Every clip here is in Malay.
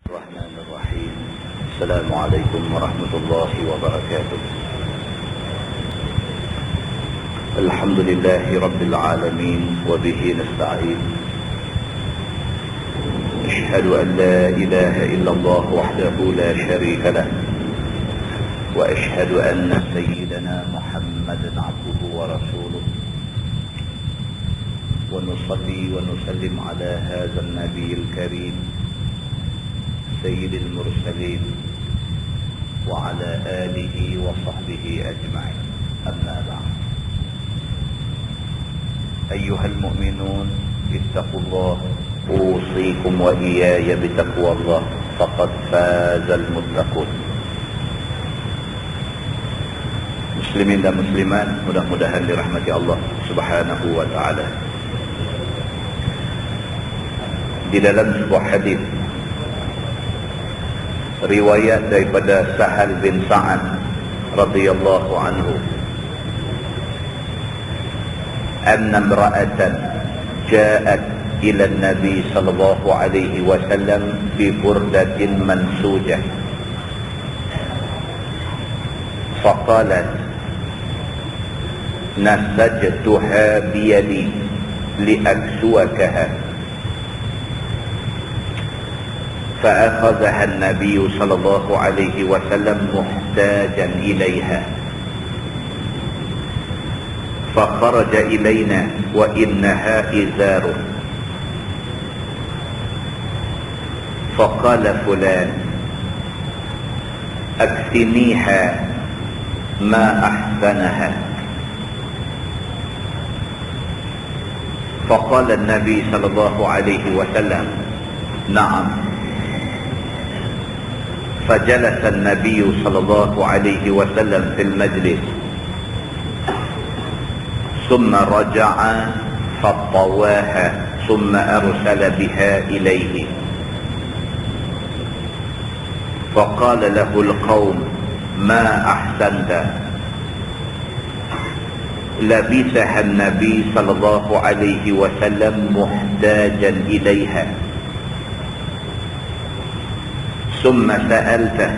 الرحمن الرحيم. السلام عليكم ورحمة الله وبركاته. الحمد لله رب العالمين وبه نستعين. أشهد أن لا إله إلا الله وحده لا شريك له، وأشهد أن سيدنا محمدا عبده ورسوله، ونصلي ونسلم على هذا النبي الكريم سيد المرسلين وعلى آله وصحبه أجمعين. أما بعد، أيها المؤمنون اتقوا الله، أوصيكم وإياي بتقوى الله، فقد فاز المتقون. Muslimin dan muslimat, mudah-mudahan dirahmati Allah Subhanahu wa ta'ala. Di dalam sebuah hadis riwayat daripada Sahal bin Sa'ad radhiyallahu anhu, anna imra'atan ja'at ila an-nabi sallallahu alaihi wasallam bi burdatin mansujah faqalat nasajtuha biyadi liaksuwakaha فأخذها النبي صلى الله عليه وسلم محتاجا إليها فخرج إلينا وإنها إزار فقال فلان أكفنيها ما أحسنها فقال النبي صلى الله عليه وسلم نعم. فجلس النبي صلى الله عليه وسلم في المجلس ثم رجع فطواها ثم أرسل بها إليه فقال له القوم ما أحسنت. لبسها النبي صلى الله عليه وسلم محتاجا إليها ثم سألته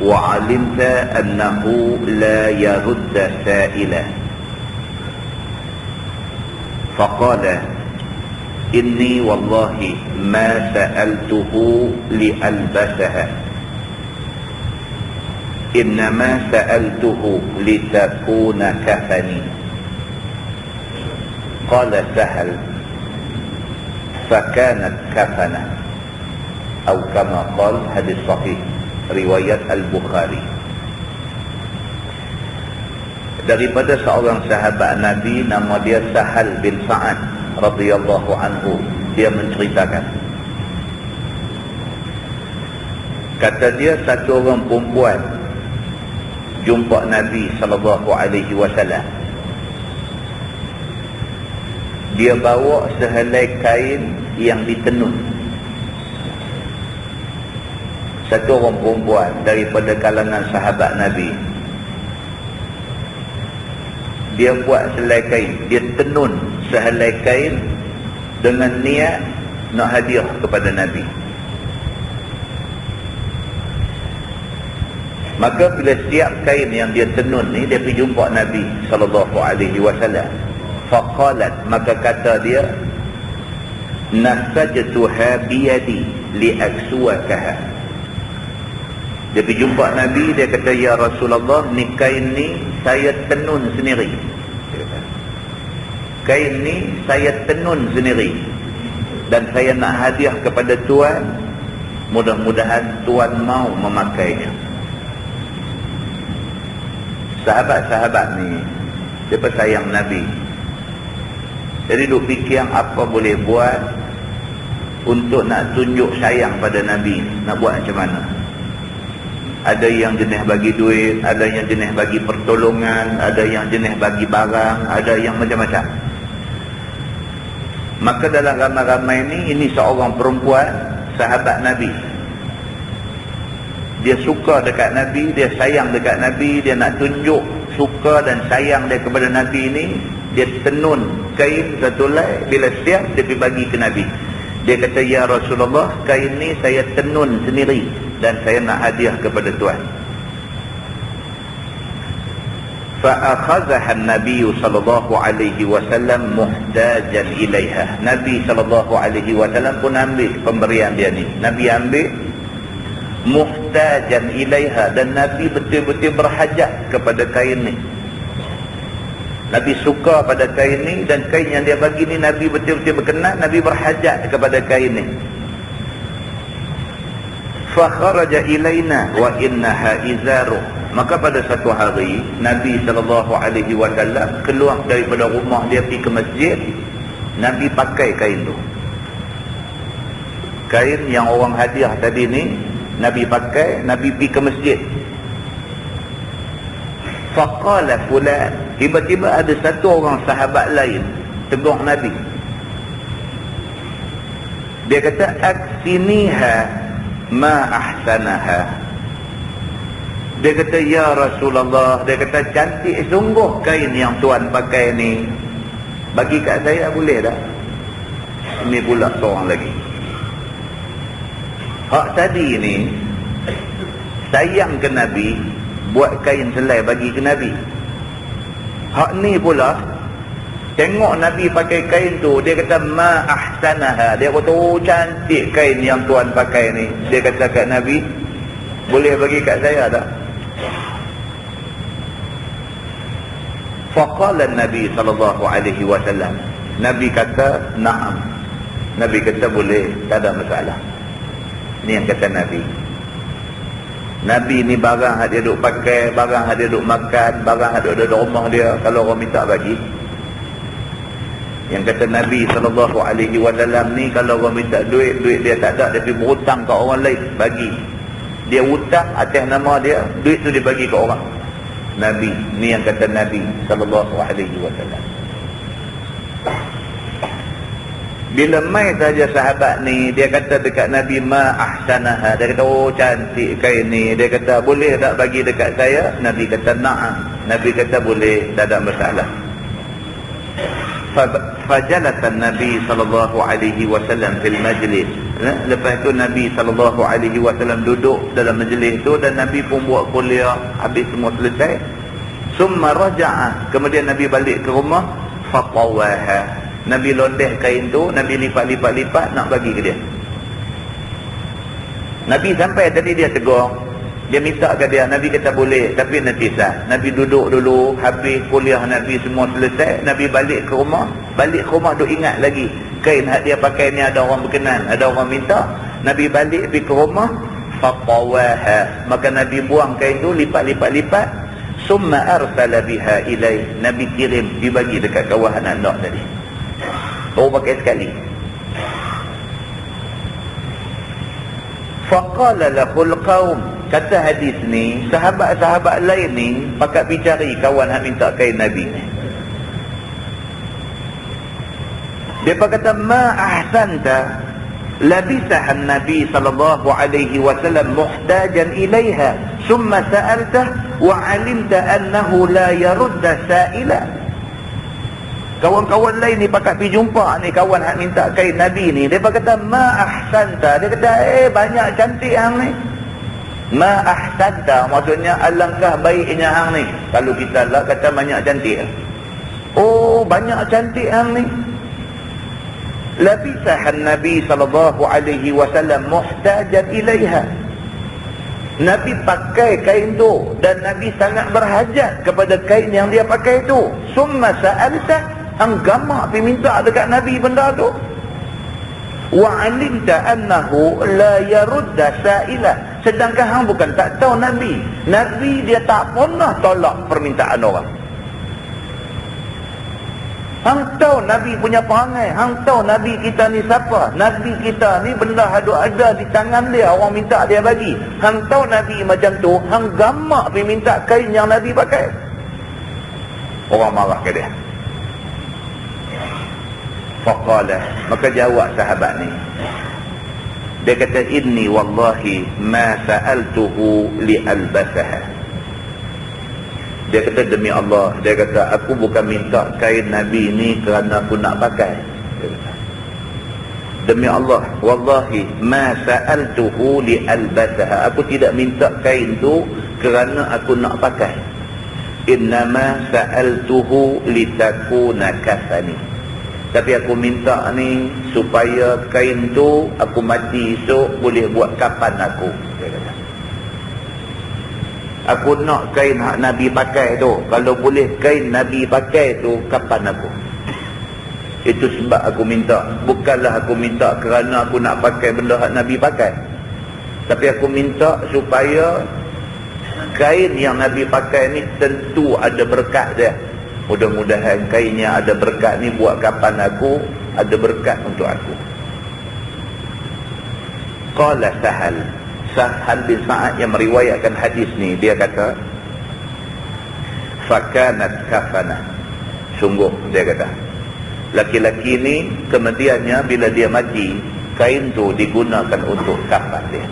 وعلمت أنه لا يرد سائلا فقال إني والله ما سألته لألبسها إنما سألته لتكون كفني. قال سهل فكانت كفنا atau kama qala, hadis sahih riwayat Al-Bukhari. Daripada seorang sahabat Nabi nama dia Sahal bin Sa'ad radhiyallahu anhu, dia menceritakan, kata dia, satu orang perempuan jumpa Nabi sallallahu alaihi wasallam. Dia bawa sehelai kain yang ditenun. Satu orang perempuan daripada kalangan sahabat Nabi, dia buat sehelai kain, dia tenun sehelai kain dengan niat nak hadiah kepada Nabi. Maka bila siap kain yang dia tenun ni, dia pergi jumpa Nabi sallallahu alaihi wasallam. Faqalat, maka kata dia, nasajtuha biyadi liaksuwakaha. Dia pergi jumpa Nabi, dia kata, ya Rasulullah, ni kain ni saya tenun sendiri. Kain ni saya tenun sendiri dan saya nak hadiah kepada Tuan, mudah-mudahan Tuan mau memakainya. Sahabat-sahabat ni dia sayang Nabi, jadi duk fikir apa boleh buat untuk nak tunjuk sayang pada Nabi. Nak buat macam mana? Ada yang jenis bagi duit, ada yang jenis bagi pertolongan, ada yang jenis bagi barang, ada yang macam-macam. Maka dalam ramai-ramai ini seorang perempuan sahabat Nabi. Dia suka dekat Nabi, dia sayang dekat Nabi, dia nak tunjuk suka dan sayang dia kepada Nabi ini. Dia tenun kain satu helai, bila siap dia pergi bagi ke Nabi. Dia kata, ya Rasulullah, kain ni saya tenun sendiri dan saya nak hadiah kepada Tuan. Fa'akhadhaha an-nabiy sallallahu alaihi wasallam muhtajan ilaiha. Nabi sallallahu alaihi wasallam pun ambil pemberian dia ni. Nabi ambil muhtajan ilaiha, dan Nabi betul-betul berhajat kepada kain ni. Nabi suka pada kain ni, dan kain yang dia bagi ni Nabi betul-betul berkenan, Nabi berhajat kepada kain ni. Fa kharaja ilaina wa innaha izaru. Maka pada satu hari Nabi sallallahu alaihi wasallam keluar daripada rumah dia pergi ke masjid. Nabi pakai kain tu. Kain yang orang hadiah tadi ni Nabi pakai, Nabi pergi ke masjid. Faqala fulan, tiba-tiba ada satu orang sahabat lain tegur Nabi. Dia kata, aksiniha ma ahsanaha. Dia kata, ya Rasulullah, dia kata, cantik sungguh kain yang Tuan pakai ni. Bagi kat saya boleh tak? Ini pula seorang lagi. Hak tadi ni sayang ke Nabi, buat kain selai bagi ke Nabi. Hak ni pula tengok Nabi pakai kain tu, dia kata ma ahsanaha. Dia kata, oh cantik kain yang Tuan pakai ni. Dia kata kat Nabi, boleh bagi kat saya tak? Faqala Nabi sallallahu alaihi wasallam. Nabi kata, na'am. Nabi kata boleh, tak ada masalah. Ni yang kata Nabi. Nabi ni barang hak dia duk pakai, barang hak dia duk makan, barang hak dia ada rumah dia, kalau orang minta bagi. Yang kata Nabi sallallahu alaihi wasallam ni, kalau orang minta duit, duit dia tak ada, dia pergi berhutang ke orang lain, bagi. Dia hutang atas nama dia, duit tu dia bagi ke orang. Nabi, ni yang kata Nabi sallallahu alaihi wasallam. Bila mai saja sahabat ni, dia kata dekat Nabi, ma ahsanaha. Dia kata, oh cantik kain ni. Dia kata, boleh tak bagi dekat saya? Nabi kata, na'am. Nabi kata, boleh, tak ada masalah. Fajalatan Nabi sallallahu alaihi wasallam fil majlis. Lepas tu Nabi sallallahu alaihi wasallam duduk dalam majlis tu, dan Nabi pun buat kuliah, habis semua selesai. Summa raja'a, kemudian Nabi balik ke rumah. Fatawaha, Nabi londeh kain tu, Nabi lipat-lipat-lipat nak bagi ke dia. Nabi sampai tadi dia tegur, dia minta ke dia, Nabi kata boleh, tapi nanti sah. Nabi duduk dulu, habis kuliah Nabi semua selesai, Nabi balik ke rumah. Balik ke rumah duk ingat lagi, kain hak dia pakai ni ada orang berkenan, ada orang minta. Nabi balik pergi ke rumah. Fatawaha, maka Nabi buang kain tu, lipat-lipat-lipat. Summa arsala biha ilai, Nabi kirim, dibagi dekat kawan anak tadi. Baru pakai sekali. Faqala lahul qaum, kata hadis ni, sahabat-sahabat lain ni pakat bicari kawan hak minta kain Nabi ni. Dia kata, ma ahsanta labisaha Nabi sallallahu alaihi wasallam muhtajan ilaiha, summa sa'altah wa 'alimta annahu la yarudda sa'ila. Kawan-kawan lain ni pakat pergi jumpa ni kawan hak minta kain Nabi ni. Dia kata, ma ahsanta. Dia kata, banyak cantik hang ni. Ma ahsanta maksudnya alangkah baiknya hang ni. Kalau kita lah kata banyak cantik. Oh, banyak cantik hang ni. Labisahan Nabi sallallahu alaihi wasallam muhtajan ilaiha. Nabi pakai kain tu, dan Nabi sangat berhajat kepada kain yang dia pakai tu. Summa sa'alta, hang gamak pergi minta dekat Nabi benda tu. Wa 'alimta annahu la yarudda sa'ila. Sedangkan hang bukan tak tahu Nabi. Nabi dia tak pernah tolak permintaan orang. Hang tahu Nabi punya perangai, hang tahu Nabi kita ni siapa. Nabi kita ni benda ada di tangan dia, orang minta dia bagi. Hang tahu Nabi macam tu, hang gamak pergi minta kain yang Nabi pakai. Orang marah ke dia. Faqala, maka jawab sahabat ni. Dia kata, inni wallahi ma sa'altuhu li'albasaha. Dia kata, demi Allah, dia kata, aku bukan minta kain Nabi ni kerana aku nak pakai. demi Allah, wallahi ma sa'altuhu li albasaha, aku tidak minta kain tu kerana aku nak pakai. Innama sa'altuhu litakuna kafani, tapi aku minta ni supaya kain tu aku mati esok boleh buat kapan aku. Dia kata, aku nak kain hak Nabi pakai tu, kalau boleh kain Nabi pakai tu kapan aku. Itu sebab aku minta. Bukanlah aku minta kerana aku nak pakai benda hak Nabi pakai, tapi aku minta supaya kain yang Nabi pakai ni tentu ada berkat dia. Mudah-mudahan kainnya ada berkat ni buat kapan aku ada berkat untuk aku. Qala Sahal bin Sa'ad yang meriwayatkan hadis ni, dia kata, fakanat kafana, sungguh dia kata laki-laki ni kemudiannya bila dia mati, kain tu digunakan untuk kafan dia.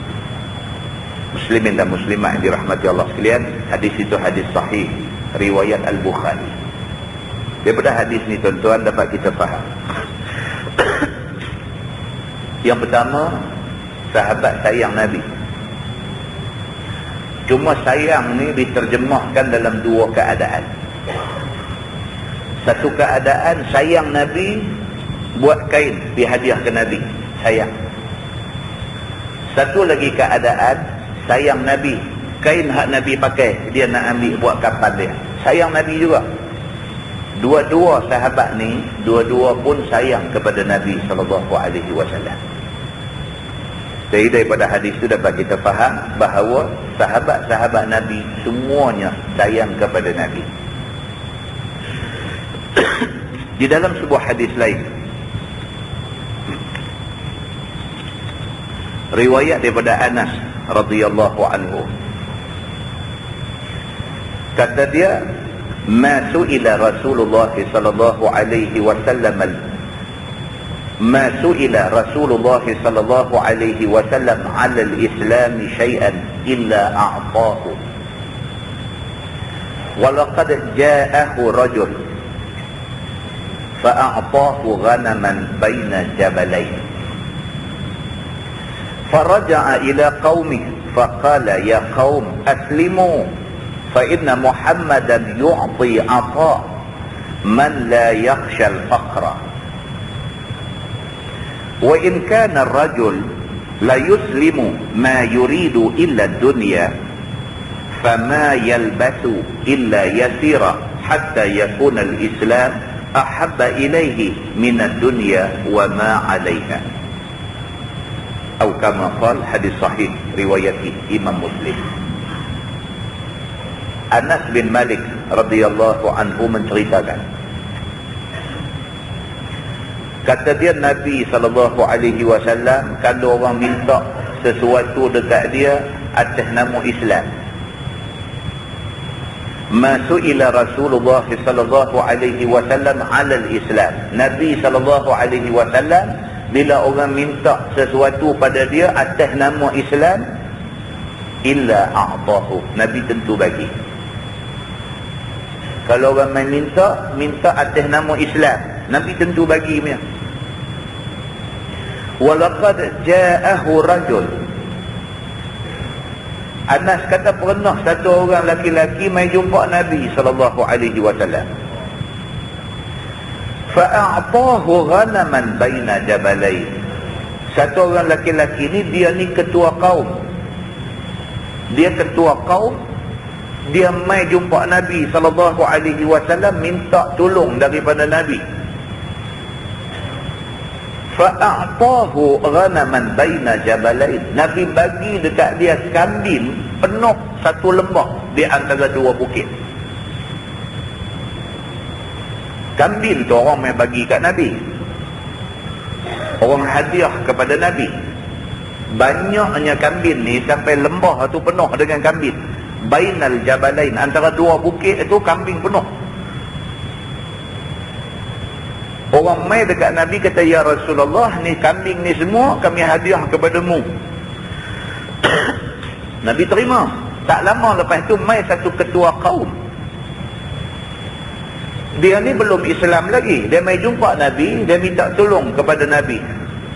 Muslimin dan muslimat yang dirahmati Allah sekalian, hadis itu hadis sahih riwayat Al-Bukhari. Daripada hadis ni tuan-tuan dapat kita faham yang pertama, sahabat sayang Nabi. Cuma sayang ni diterjemahkan dalam dua keadaan. Satu keadaan sayang Nabi, buat kain dihadiah ke Nabi, sayang. Satu lagi keadaan sayang Nabi, kain hak Nabi pakai dia nak ambil buat kapan dia, sayang Nabi juga. Dua-dua sahabat ni, dua-dua pun sayang kepada Nabi SAW. Jadi daripada hadis itu dapat kita faham bahawa sahabat-sahabat Nabi semuanya sayang kepada Nabi. Di dalam sebuah hadis lain, riwayat daripada Anas radhiyallahu anhu, kata dia, ma su'ila Rasulullah sallallahu alaihi wasallam ma su'ila Rasulullah sallallahu alaihi wasallam 'ala al-islam syai'an illa a'tahu wa laqad ja'ahu rajul فأعطاه غنما بين جبلين فرجع إلى قومه فقال يا قوم أسلموا فإن محمدا يعطي عطاء من لا يخشى الفقر وإن كان الرجل لا يسلم ما يريد إلا الدنيا فما يلبث إلا يسيرا حتى يكون الإسلام ahabba ilaihi minad dunya wa ma 'alaiha, atau kama qala, hadis sahih riwayat Imam Muslim. Anas bin Malik radhiyallahu anhu menceritakan, kata dia, Nabi sallallahu alaihi wasallam kalau orang minta sesuatu dekat dia atas nama Islam, Masu'ila Rasulullah sallallahu alaihi wasallam 'ala al-Islam, Nabi sallallahu alaihi wasallam bila orang minta sesuatu pada dia atas nama Islam, illa a'tahu, Nabi tentu bagi. Kalau orang main minta atas nama Islam, Nabi tentu bagi punya. Walaqad ja'ahu rajul, Anas kata pernah satu orang laki-laki mai jumpa Nabi sallallahu alaihi wasallam. Fa'a'tahu ghanaman baina jabalain. Satu orang laki-laki ni, dia ni ketua kaum. Dia ketua kaum. Dia mai jumpa Nabi sallallahu alaihi wasallam minta tolong daripada Nabi. Fa'a'tahu ghanaman baina jabalain. Nabi bagi dekat dia kambing penuh satu lembah di antara dua bukit. Kambing tu orang mai bagi kat Nabi, orang hadiah kepada Nabi. Banyaknya kambing ni sampai lembah tu penuh dengan kambing. Bainal jabalain, antara dua bukit itu kambing penuh. Orang mai dekat Nabi kata, ya Rasulullah, ni kambing ni semua kami hadiah kepadamu. Nabi terima. Tak lama lepas tu mai satu ketua kaum. Dia ni belum Islam lagi. Dia mai jumpa Nabi, dia minta tolong kepada Nabi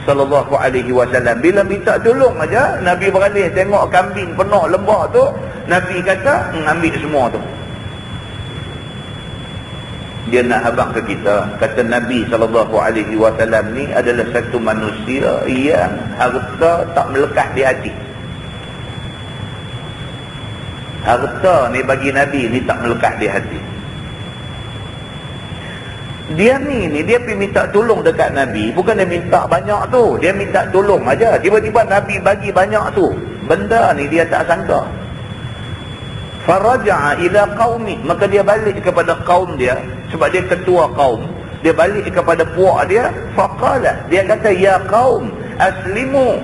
sallallahu alaihi wasallam. Bila minta tolong aja, Nabi beralih tengok kambing penuh lembah tu, Nabi kata, ambil semua tu. Dia nak habaq ke kita, kata Nabi sallallahu alaihi wasallam ni adalah satu manusia yang harta tak melekat di hati. Harta ni bagi Nabi ni tak melekat di hati. Dia ni dia pergi minta tolong dekat Nabi, bukan dia minta banyak tu, dia minta tolong aja. Tiba-tiba Nabi bagi banyak tu. Benda ni dia tak sangka. Faraja'a ila qaumi, maka dia balik kepada kaum dia, sebab dia ketua kaum. Dia balik kepada puak dia, faqala, dia kata, ya qaum aslimu.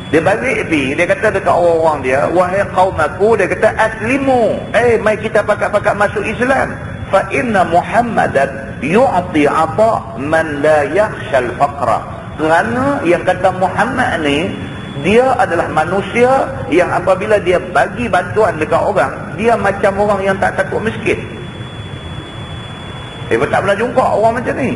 Dia balik dia kata dekat orang-orang dia, wahai kaum aku, dia kata aslimu, mai kita pakat-pakat masuk Islam. Fa inna Muhammadan yu'ti 'ata man la yakhshal faqra. Kerana yang kata Muhammad ni, dia adalah manusia yang apabila dia bagi bantuan dekat orang, dia macam orang yang tak takut miskin. Tak pernah jumpa orang macam ni.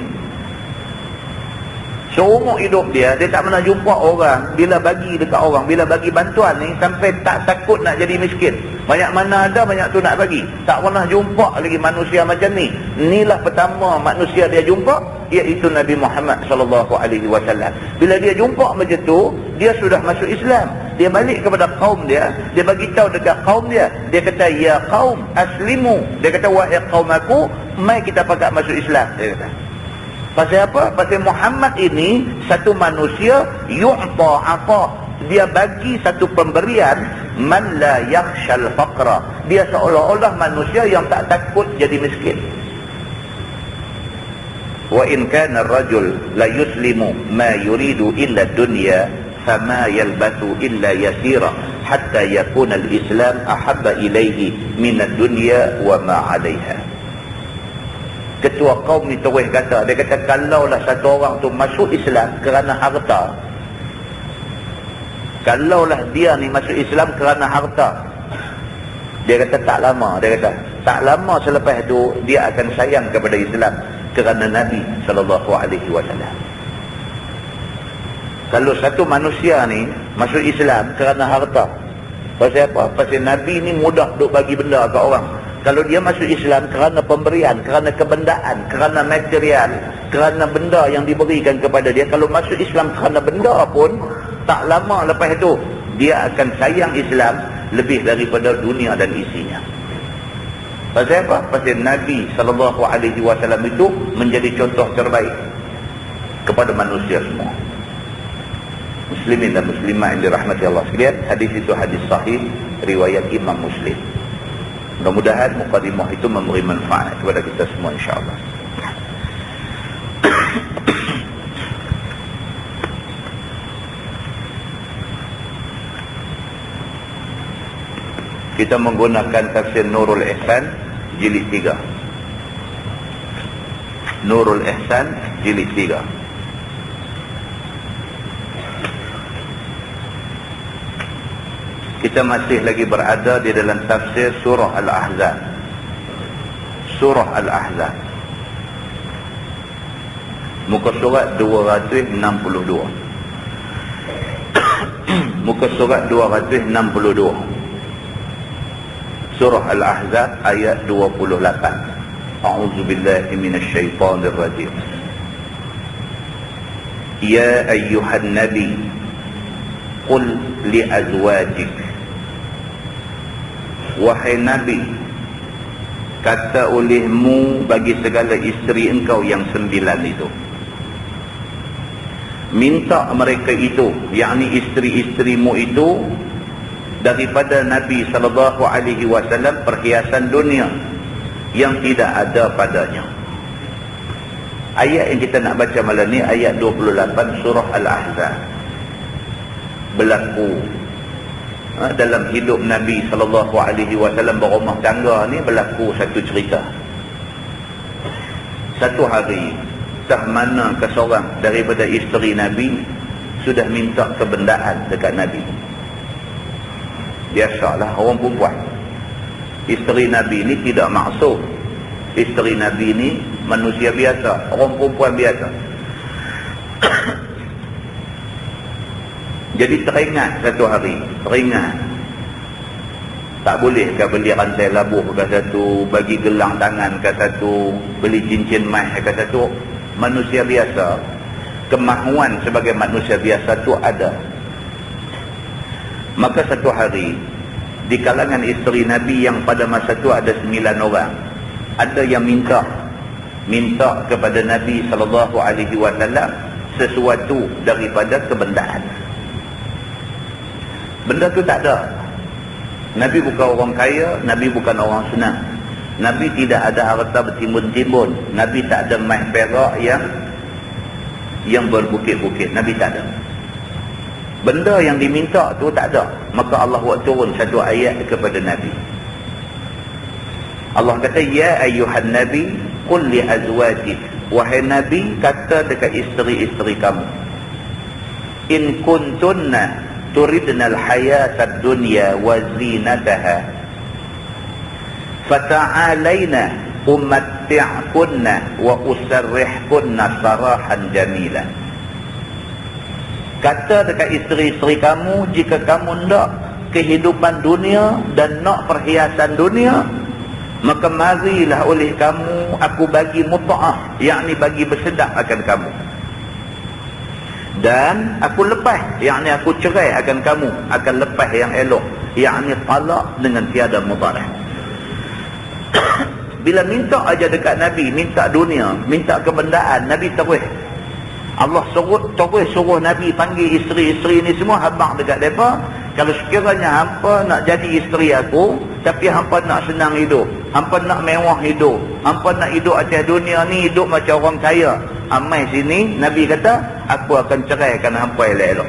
Seumur hidup dia tak pernah jumpa orang bila bagi dekat orang, bila bagi bantuan ni sampai tak takut nak jadi miskin. Banyak mana ada, banyak tu nak bagi. Tak pernah jumpa lagi manusia macam ni. Inilah pertama manusia dia jumpa, iaitu Nabi Muhammad sallallahu alaihi wasallam. Bila dia jumpa macam tu, dia sudah masuk Islam. Dia balik kepada kaum dia bagi tahu dekat kaum dia. Dia kata, ya qaum aslimu. Dia kata, wahai kaum aku, mai kita pakat masuk Islam. Dia kata. Pasal apa? Pasal Muhammad ini satu manusia yu'ta 'ata. Dia bagi satu pemberian man la yakhshal faqra. Dia seolah-olah manusia yang tak takut jadi miskin. Wa in kana ar-rajul la yuslimu ma yuridu illa dunya fama yalbathu illa yasira hatta yakuna al-islam ahabba ilayhi min ad-dunya wa ma 'alayha. Ketua kaum ni terus kata, dia kata, kalaulah satu orang tu masuk Islam kerana harta, kalaulah dia ni masuk Islam kerana harta, dia kata tak lama selepas tu dia akan sayang kepada Islam kerana Nabi sallallahu alaihi wasallam. Kalau satu manusia ni masuk Islam kerana harta, pasal apa? Pasal Nabi ni mudah duk bagi benda ke orang. Kalau dia masuk Islam kerana pemberian, kerana kebendaan, kerana material, kerana benda yang diberikan kepada dia, kalau masuk Islam kerana benda pun, tak lama lepas itu dia akan sayang Islam lebih daripada dunia dan isinya. Pasal apa? Pasal Nabi SAW itu menjadi contoh terbaik kepada manusia semua. Muslimin dan muslimat yang dirahmati Allah sekalian, hadis itu hadis sahih riwayat Imam Muslim. Mudah-mudahan mukadimah itu memberi manfaat kepada kita semua, insya-Allah. Kita menggunakan tafsir Nurul Ihsan jilid 3. Nurul Ihsan jilid 3. Kita masih lagi berada di dalam tafsir surah Al-Ahzab. Surah Al-Ahzab. Muka surat 262. Muka surat 262. Surah Al-Ahzab ayat 28. A'udzubillahi minasyaitonir rajim. Ya ayyuhan nabi qul li azwajik, wahai Nabi, kata olehmu bagi segala isteri engkau yang 9 itu. Minta mereka itu, yakni isteri-isterimu itu, daripada Nabi SAW perhiasan dunia yang tidak ada padanya. Ayat yang kita nak baca malam ni ayat 28 surah Al-Ahzab. Berlaku dalam hidup Nabi SAW berumah tangga ni, berlaku satu cerita. Satu hari, tak mana ke seorang daripada isteri Nabi sudah minta kebendaan dekat Nabi. Biasalah orang perempuan. Isteri Nabi ni tidak maksum. Isteri Nabi ni manusia biasa, orang perempuan biasa. Jadi teringat satu hari, teringat. Tak boleh ke beli rantai labuh ke satu, bagi gelang tangan ke satu, beli cincin emas ke satu. Manusia biasa, kemahuan sebagai manusia biasa tu ada. Maka satu hari, di kalangan isteri Nabi yang pada masa tu ada 9 orang, ada yang minta kepada Nabi SAW sesuatu daripada kebendaan. Benda tu tak ada. Nabi bukan orang kaya, Nabi bukan orang senang. Nabi tidak ada harta bertimbun-timbun. Nabi tak ada emas perak yang berbukit-bukit. Nabi tak ada. Benda yang diminta tu tak ada. Maka Allah buat turun satu ayat kepada Nabi. Allah kata, ya ayyuhan Nabi, qul li azwajik. Wahai Nabi, kata dekat isteri-isteri kamu, in kuntunna turidna al-hayata ad-dunya wa zinataha fata'alaina umatti'kunna wa usarrihkunna sarahan jamila. Kata dekat isteri-isteri kamu, jika kamu nak kehidupan dunia dan nak perhiasan dunia, maka marilah oleh kamu aku bagi muta'ah, yakni bagi bersedap akan kamu. Dan aku lepas, yakni aku cerai akan kamu, akan lepas yang elok, yakni talak dengan tiada mudarat. Bila minta aja dekat Nabi, minta dunia, minta kebendaan, Nabi terus. Allah terus suruh Nabi panggil isteri-isteri ni semua, habaq dekat mereka. Kalau sekiranya hampa nak jadi isteri aku, tapi hampa nak senang hidup, hampa nak mewah hidup, hampa nak hidup atas dunia ni, hidup macam orang kaya, amai sini, Nabi kata, aku akan ceraikan hampa elok-elok.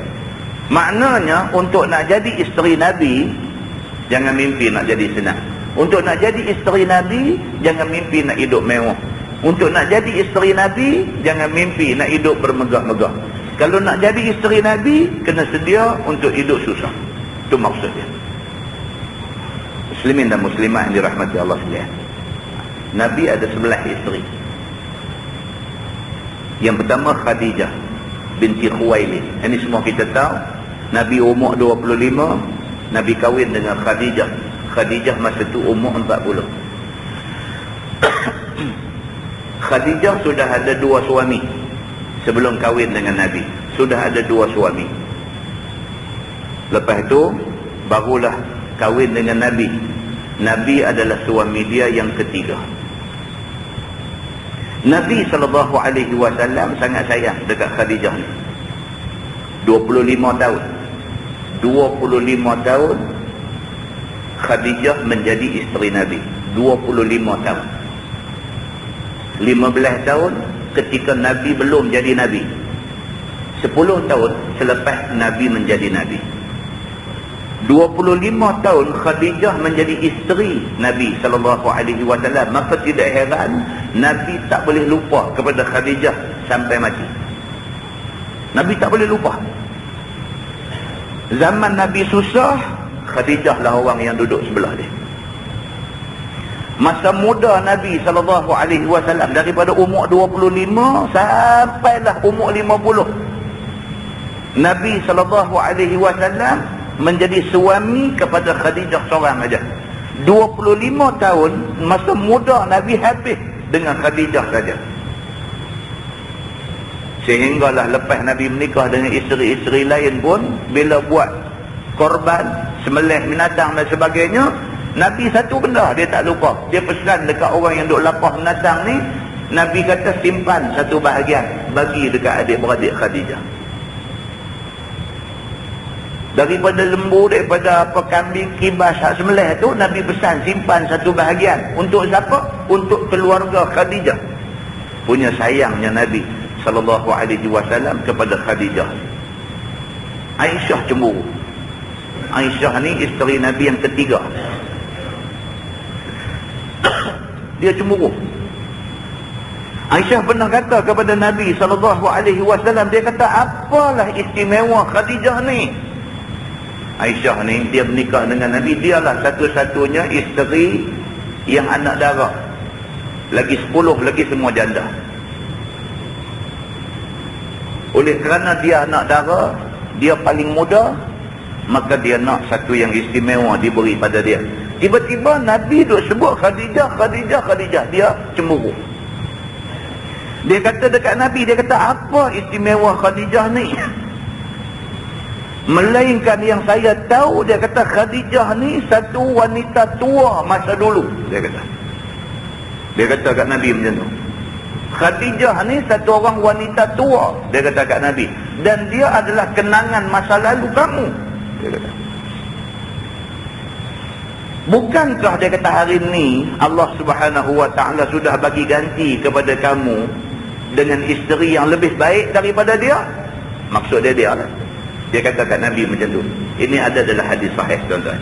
Maknanya, untuk nak jadi isteri Nabi, jangan mimpi nak jadi senang. Untuk nak jadi isteri Nabi, jangan mimpi nak hidup mewah. Untuk nak jadi isteri Nabi, jangan mimpi nak hidup bermegah-megah. Kalau nak jadi isteri Nabi, kena sedia untuk hidup susah. Itu maksudnya. Muslimin dan muslimah yang dirahmati Allah sekalian. Nabi ada 11 isteri. Yang pertama Khadijah binti Khuwailid. Ini semua kita tahu. Nabi umur 25, Nabi kahwin dengan Khadijah. Khadijah masa itu umur 40. Khadijah sudah ada 2 suami sebelum kahwin dengan Nabi. Sudah ada 2 suami. Lepas itu barulah kahwin dengan Nabi. Nabi adalah suami dia yang ketiga. Nabi SAW sangat sayang dekat Khadijah ni. 25 tahun. 25 tahun Khadijah menjadi isteri Nabi. 25 tahun. 15 tahun ketika Nabi belum jadi Nabi. 10 tahun selepas Nabi menjadi Nabi. 25 tahun Khadijah menjadi isteri Nabi SAW. Maka tidak heran Nabi tak boleh lupa kepada Khadijah sampai mati. Nabi tak boleh lupa. Zaman Nabi susah, Khadijah lah orang yang duduk sebelah dia. Masa muda Nabi SAW, daripada umur 25 sampailah umur 50, Nabi SAW menjadi suami kepada Khadijah seorang aja. 25 tahun masa muda Nabi habis dengan Khadijah saja. Sehinggalah lepas Nabi menikah dengan isteri-isteri lain pun, bila buat korban, sembelih binatang dan sebagainya, Nabi satu benda dia tak lupa. Dia pesan dekat orang yang duk lapah binatang ni, Nabi kata simpan satu bahagian bagi dekat adik-beradik Khadijah. Daripada lembu, daripada apa kambing, kibas, hak sembelih tu, Nabi pesan simpan satu bahagian. Untuk siapa? Untuk keluarga Khadijah. Punya sayangnya Nabi SAW kepada Khadijah. Aisyah cemburu. Aisyah ni isteri Nabi yang ketiga. Dia cemburu. Aisyah pernah kata kepada Nabi SAW, dia kata, apalah istimewa Khadijah ni? Aisyah ni, dia menikah dengan Nabi, dialah satu-satunya isteri yang anak darah. Lagi 10 lagi semua janda. Oleh kerana dia anak darah, dia paling muda, maka dia nak satu yang istimewa diberi pada dia. Tiba-tiba Nabi duk sebut Khadijah, Khadijah, Khadijah. Dia cemburu. Dia kata dekat Nabi, dia kata, apa istimewa Khadijah ni? Melainkan yang saya tahu, dia kata Khadijah ni satu wanita tua masa dulu. Dia kata kat Nabi macam tu. Khadijah ni satu orang wanita tua, dia kata kat Nabi. Dan dia adalah kenangan masa lalu kamu, dia kata. Bukankah dia kata hari ni Allah Subhanahu Wa Ta'ala sudah bagi ganti kepada kamu dengan isteri yang lebih baik daripada dia? Maksud dia lah. Dia kata kat Nabi macam tu. Ini ada dalam hadis sahih, tuan-tuan.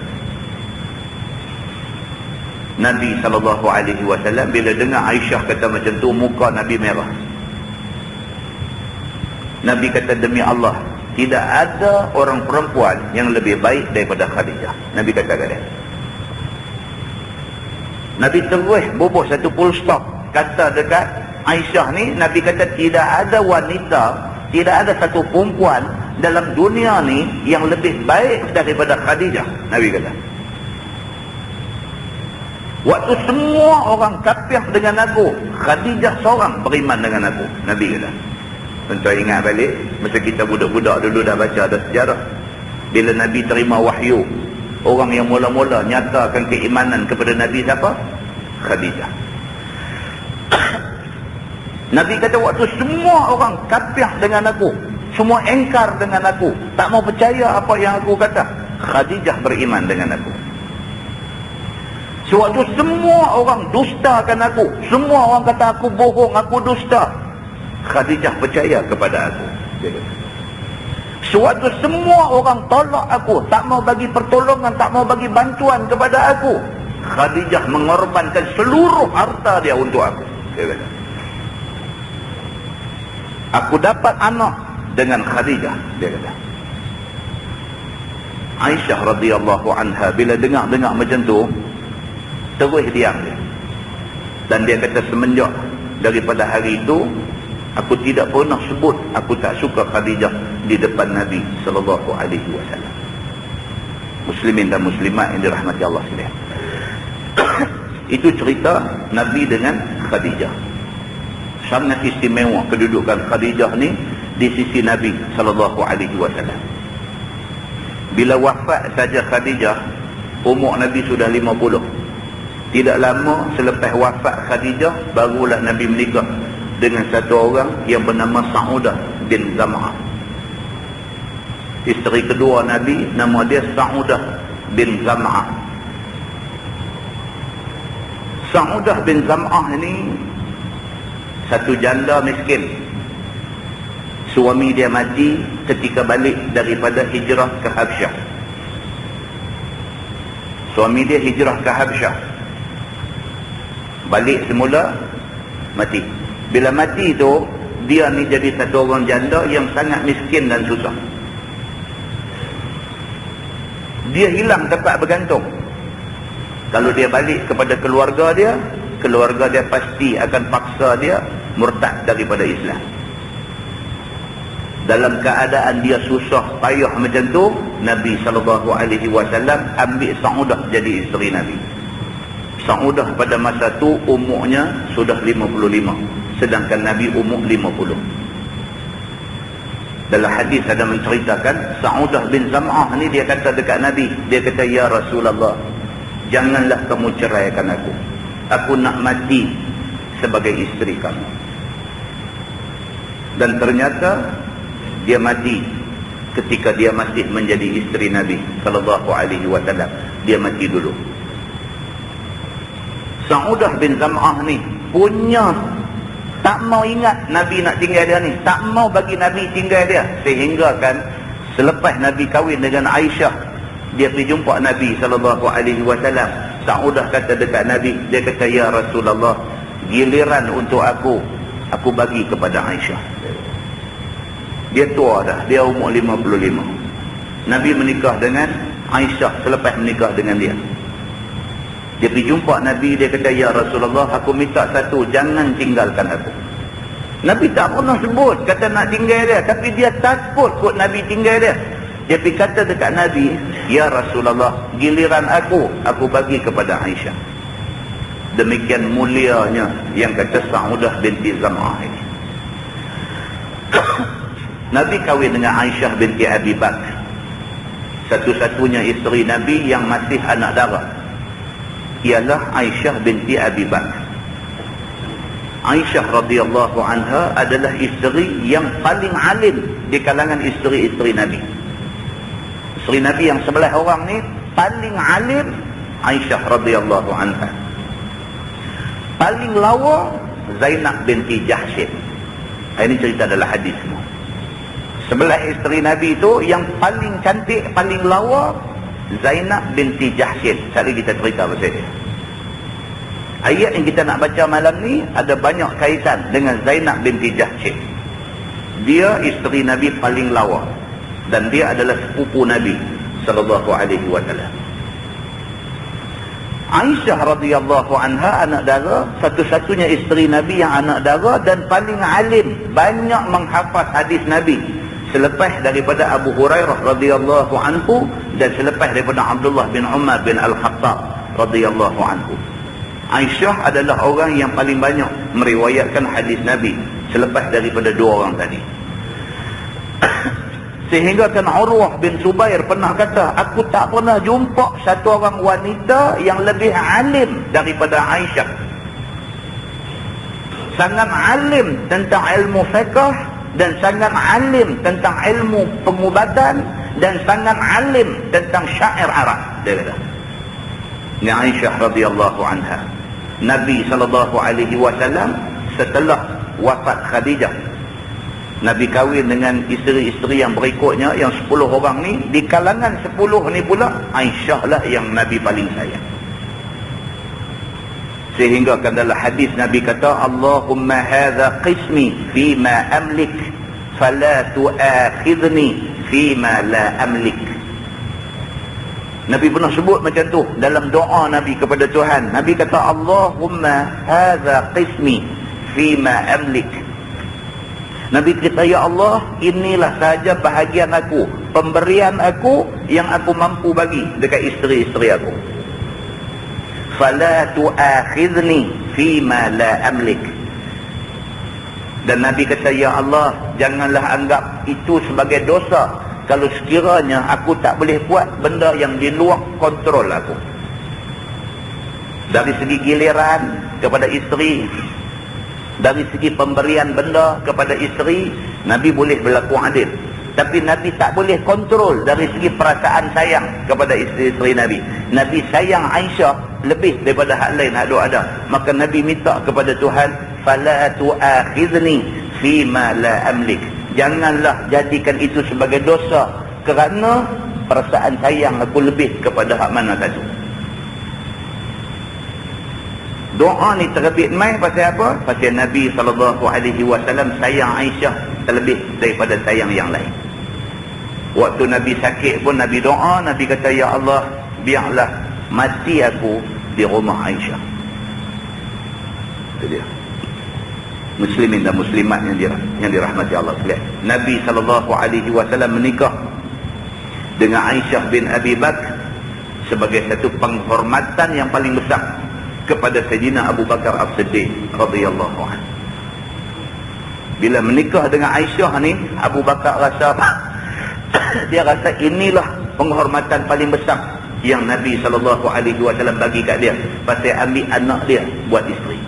Nabi SAW bila dengar Aisyah kata macam tu, muka Nabi merah. Nabi kata, demi Allah, tidak ada orang perempuan yang lebih baik daripada Khadijah. Nabi kata kat dia. Nabi terus bubuh satu full stop. Kata dekat Aisyah ni, Nabi kata tidak ada wanita, tidak ada satu perempuan dalam dunia ni yang lebih baik daripada Khadijah. Nabi kata. Waktu semua orang kafir dengan aku, Khadijah seorang beriman dengan aku. Nabi kata. Tuan-tuan ingat balik, masa kita budak-budak dulu dah baca ada sejarah. Bila Nabi terima wahyu, orang yang mula-mula nyatakan keimanan kepada Nabi siapa? Khadijah. Nabi kata waktu semua orang kafir dengan aku, semua engkar dengan aku, tak mau percaya apa yang aku kata, Khadijah beriman dengan aku. Sewaktu semua orang dustakan aku, semua orang kata aku bohong, aku dusta, Khadijah percaya kepada aku. Sewaktu semua orang tolak aku, tak mau bagi pertolongan, tak mau bagi bantuan kepada aku, Khadijah mengorbankan seluruh harta dia untuk aku. Dia kata, aku dapat anak dengan Khadijah. Dia kata. Aisyah radhiyallahu anha bila dengar macam tu, terus diam dia. Dan dia kata, semenjak daripada hari itu, aku tidak pernah sebut aku tak suka Khadijah di depan Nabi SAW. Muslimin dan muslimat yang dirahmati Allah sekalian. Itu cerita Nabi dengan Khadijah. Sangat istimewa kedudukan Khadijah ni di sisi Nabi SAW. Bila wafat saja Khadijah, umur Nabi sudah 50. Tidak lama selepas wafat Khadijah, barulah Nabi menikah dengan satu orang yang bernama Sa'udah bin Zam'ah. Isteri kedua Nabi, nama dia Sa'udah bin Zam'ah. Sa'udah bin Zam'ah ini satu janda miskin. Suami dia mati ketika balik daripada hijrah ke Habsyah. Suami dia hijrah ke Habsyah, balik semula, mati. Bila mati tu, dia ni jadi satu orang janda yang sangat miskin dan susah. Dia hilang tempat bergantung. Kalau dia balik kepada keluarga dia pasti akan paksa dia murtad daripada Islam. Dalam keadaan dia susah payah macam tu, Nabi SAW ambil Sa'udah jadi isteri Nabi. Sa'udah pada masa tu umurnya sudah 55, sedangkan Nabi umur 50. Dalam hadis ada menceritakan Sa'udah bin Zam'ah ni dia kata dekat Nabi, dia kata, ya Rasulullah, janganlah kamu ceraikan aku. Aku nak mati sebagai isteri kamu. Dan ternyata dia mati ketika dia masih menjadi isteri Nabi SAW. Dia mati dulu. Sa'udah bin Zam'ah ni punya, tak mau ingat Nabi nak tinggal dia ni, tak mau bagi Nabi tinggal dia. Sehingga kan selepas Nabi kahwin dengan Aisyah, dia pergi jumpa Nabi SAW. Sa'udah kata dekat Nabi, dia kata, ya Rasulullah, giliran untuk aku bagi kepada Aisyah. Dia tua dah, dia umur 55. Nabi menikah dengan Aisyah selepas menikah dengan dia. Dia pergi jumpa Nabi, dia kata, ya Rasulullah, aku minta satu, jangan tinggalkan aku. Nabi tak pernah sebut kata nak tinggal dia, tapi dia takut kot Nabi tinggal dia. Dia pergi kata dekat Nabi, ya Rasulullah, giliran aku bagi kepada Aisyah. Demikian mulianya yang kata Saudah binti Zam'ah ini. Nabi kahwin dengan Aisyah binti Abi Bakr, satu-satunya isteri Nabi yang masih anak dara ialah Aisyah binti Abi Bakr. Aisyah radhiyallahu anha adalah isteri yang paling alim di kalangan isteri-isteri Nabi. Isteri Nabi yang 11 orang ni paling alim Aisyah radhiyallahu anha. Paling lawa Zainab binti Jahsy. Ini cerita dalam hadis semua. 11 isteri Nabi itu yang paling cantik, paling lawa Zainab binti Jahsy. Sekali kita cerita pasal dia. Ayat yang kita nak baca malam ni ada banyak kaitan dengan Zainab binti Jahsy. Dia isteri Nabi paling lawa dan dia adalah sepupu Nabi sallallahu alaihi wasallam. Aisyah radhiyallahu anha anak dara, satu-satunya isteri Nabi yang anak dara dan paling alim, banyak menghafaz hadis Nabi selepas daripada Abu Hurairah radhiyallahu anhu dan selepas daripada Abdullah bin Umar bin Al-Khattab radhiyallahu anhu. Aisyah adalah orang yang paling banyak meriwayatkan hadis Nabi selepas daripada dua orang tadi. Sehingga kan Urwah bin Zubair pernah kata, aku tak pernah jumpa satu orang wanita yang lebih alim daripada Aisyah. Sangat alim tentang ilmu fiqh dan sangat alim tentang ilmu pengubatan dan sangat alim tentang syair Arab. Dia kata, ini Aisyah radhiyallahu anha. Nabi SAW setelah wafat Khadijah, Nabi kahwin dengan isteri-isteri yang berikutnya, yang 10 orang ni. Di kalangan 10 ni pula Aisyah lah yang Nabi paling sayang. Sehingga kan dalam hadis Nabi kata, Allahumma hadha qismi fima amlik fala tu'akhidni fima la amlik. Nabi pernah sebut macam tu dalam doa Nabi kepada Tuhan. Nabi kata, Allahumma hadha qismi fima amlik. Nabi kata, ya Allah, inilah sahaja bahagian aku, pemberian aku yang aku mampu bagi dekat isteri-isteri aku. Fala tu'akhidni fima la amlik. Dan Nabi kata, ya Allah, janganlah anggap itu sebagai dosa kalau sekiranya aku tak boleh buat benda yang di luar kontrol aku. Dari segi giliran kepada isteri, dari segi pemberian benda kepada isteri, Nabi boleh berlaku adil. Tapi Nabi tak boleh kontrol dari segi perasaan sayang kepada isteri-isteri Nabi. Nabi sayang Aisyah lebih daripada hak lain hak ada. Maka Nabi minta kepada Tuhan, fala tu'akhidni fima la amlik. Janganlah jadikan itu sebagai dosa kerana perasaan sayang aku lebih kepada hak mana satu. Doa ni terbit mai pasal apa? Pasal Nabi SAW sayang Aisyah terlebih daripada sayang yang lain. Waktu Nabi sakit pun Nabi doa, Nabi kata, ya Allah, biarlah mati aku di rumah Aisyah. Itu dia. Muslimin dan muslimat yang dirahmati Allah sekalian. Nabi SAW menikah dengan Aisyah bin Abi Bakr sebagai satu penghormatan yang paling besar kepada Sayyidina Abu Bakar As-Siddiq radhiyallahu anhu. Bila menikah dengan Aisyah ni, Abu Bakar rasa dia rasa inilah penghormatan paling besar yang Nabi SAW bagi kat dia, pasal ambil anak dia buat isteri.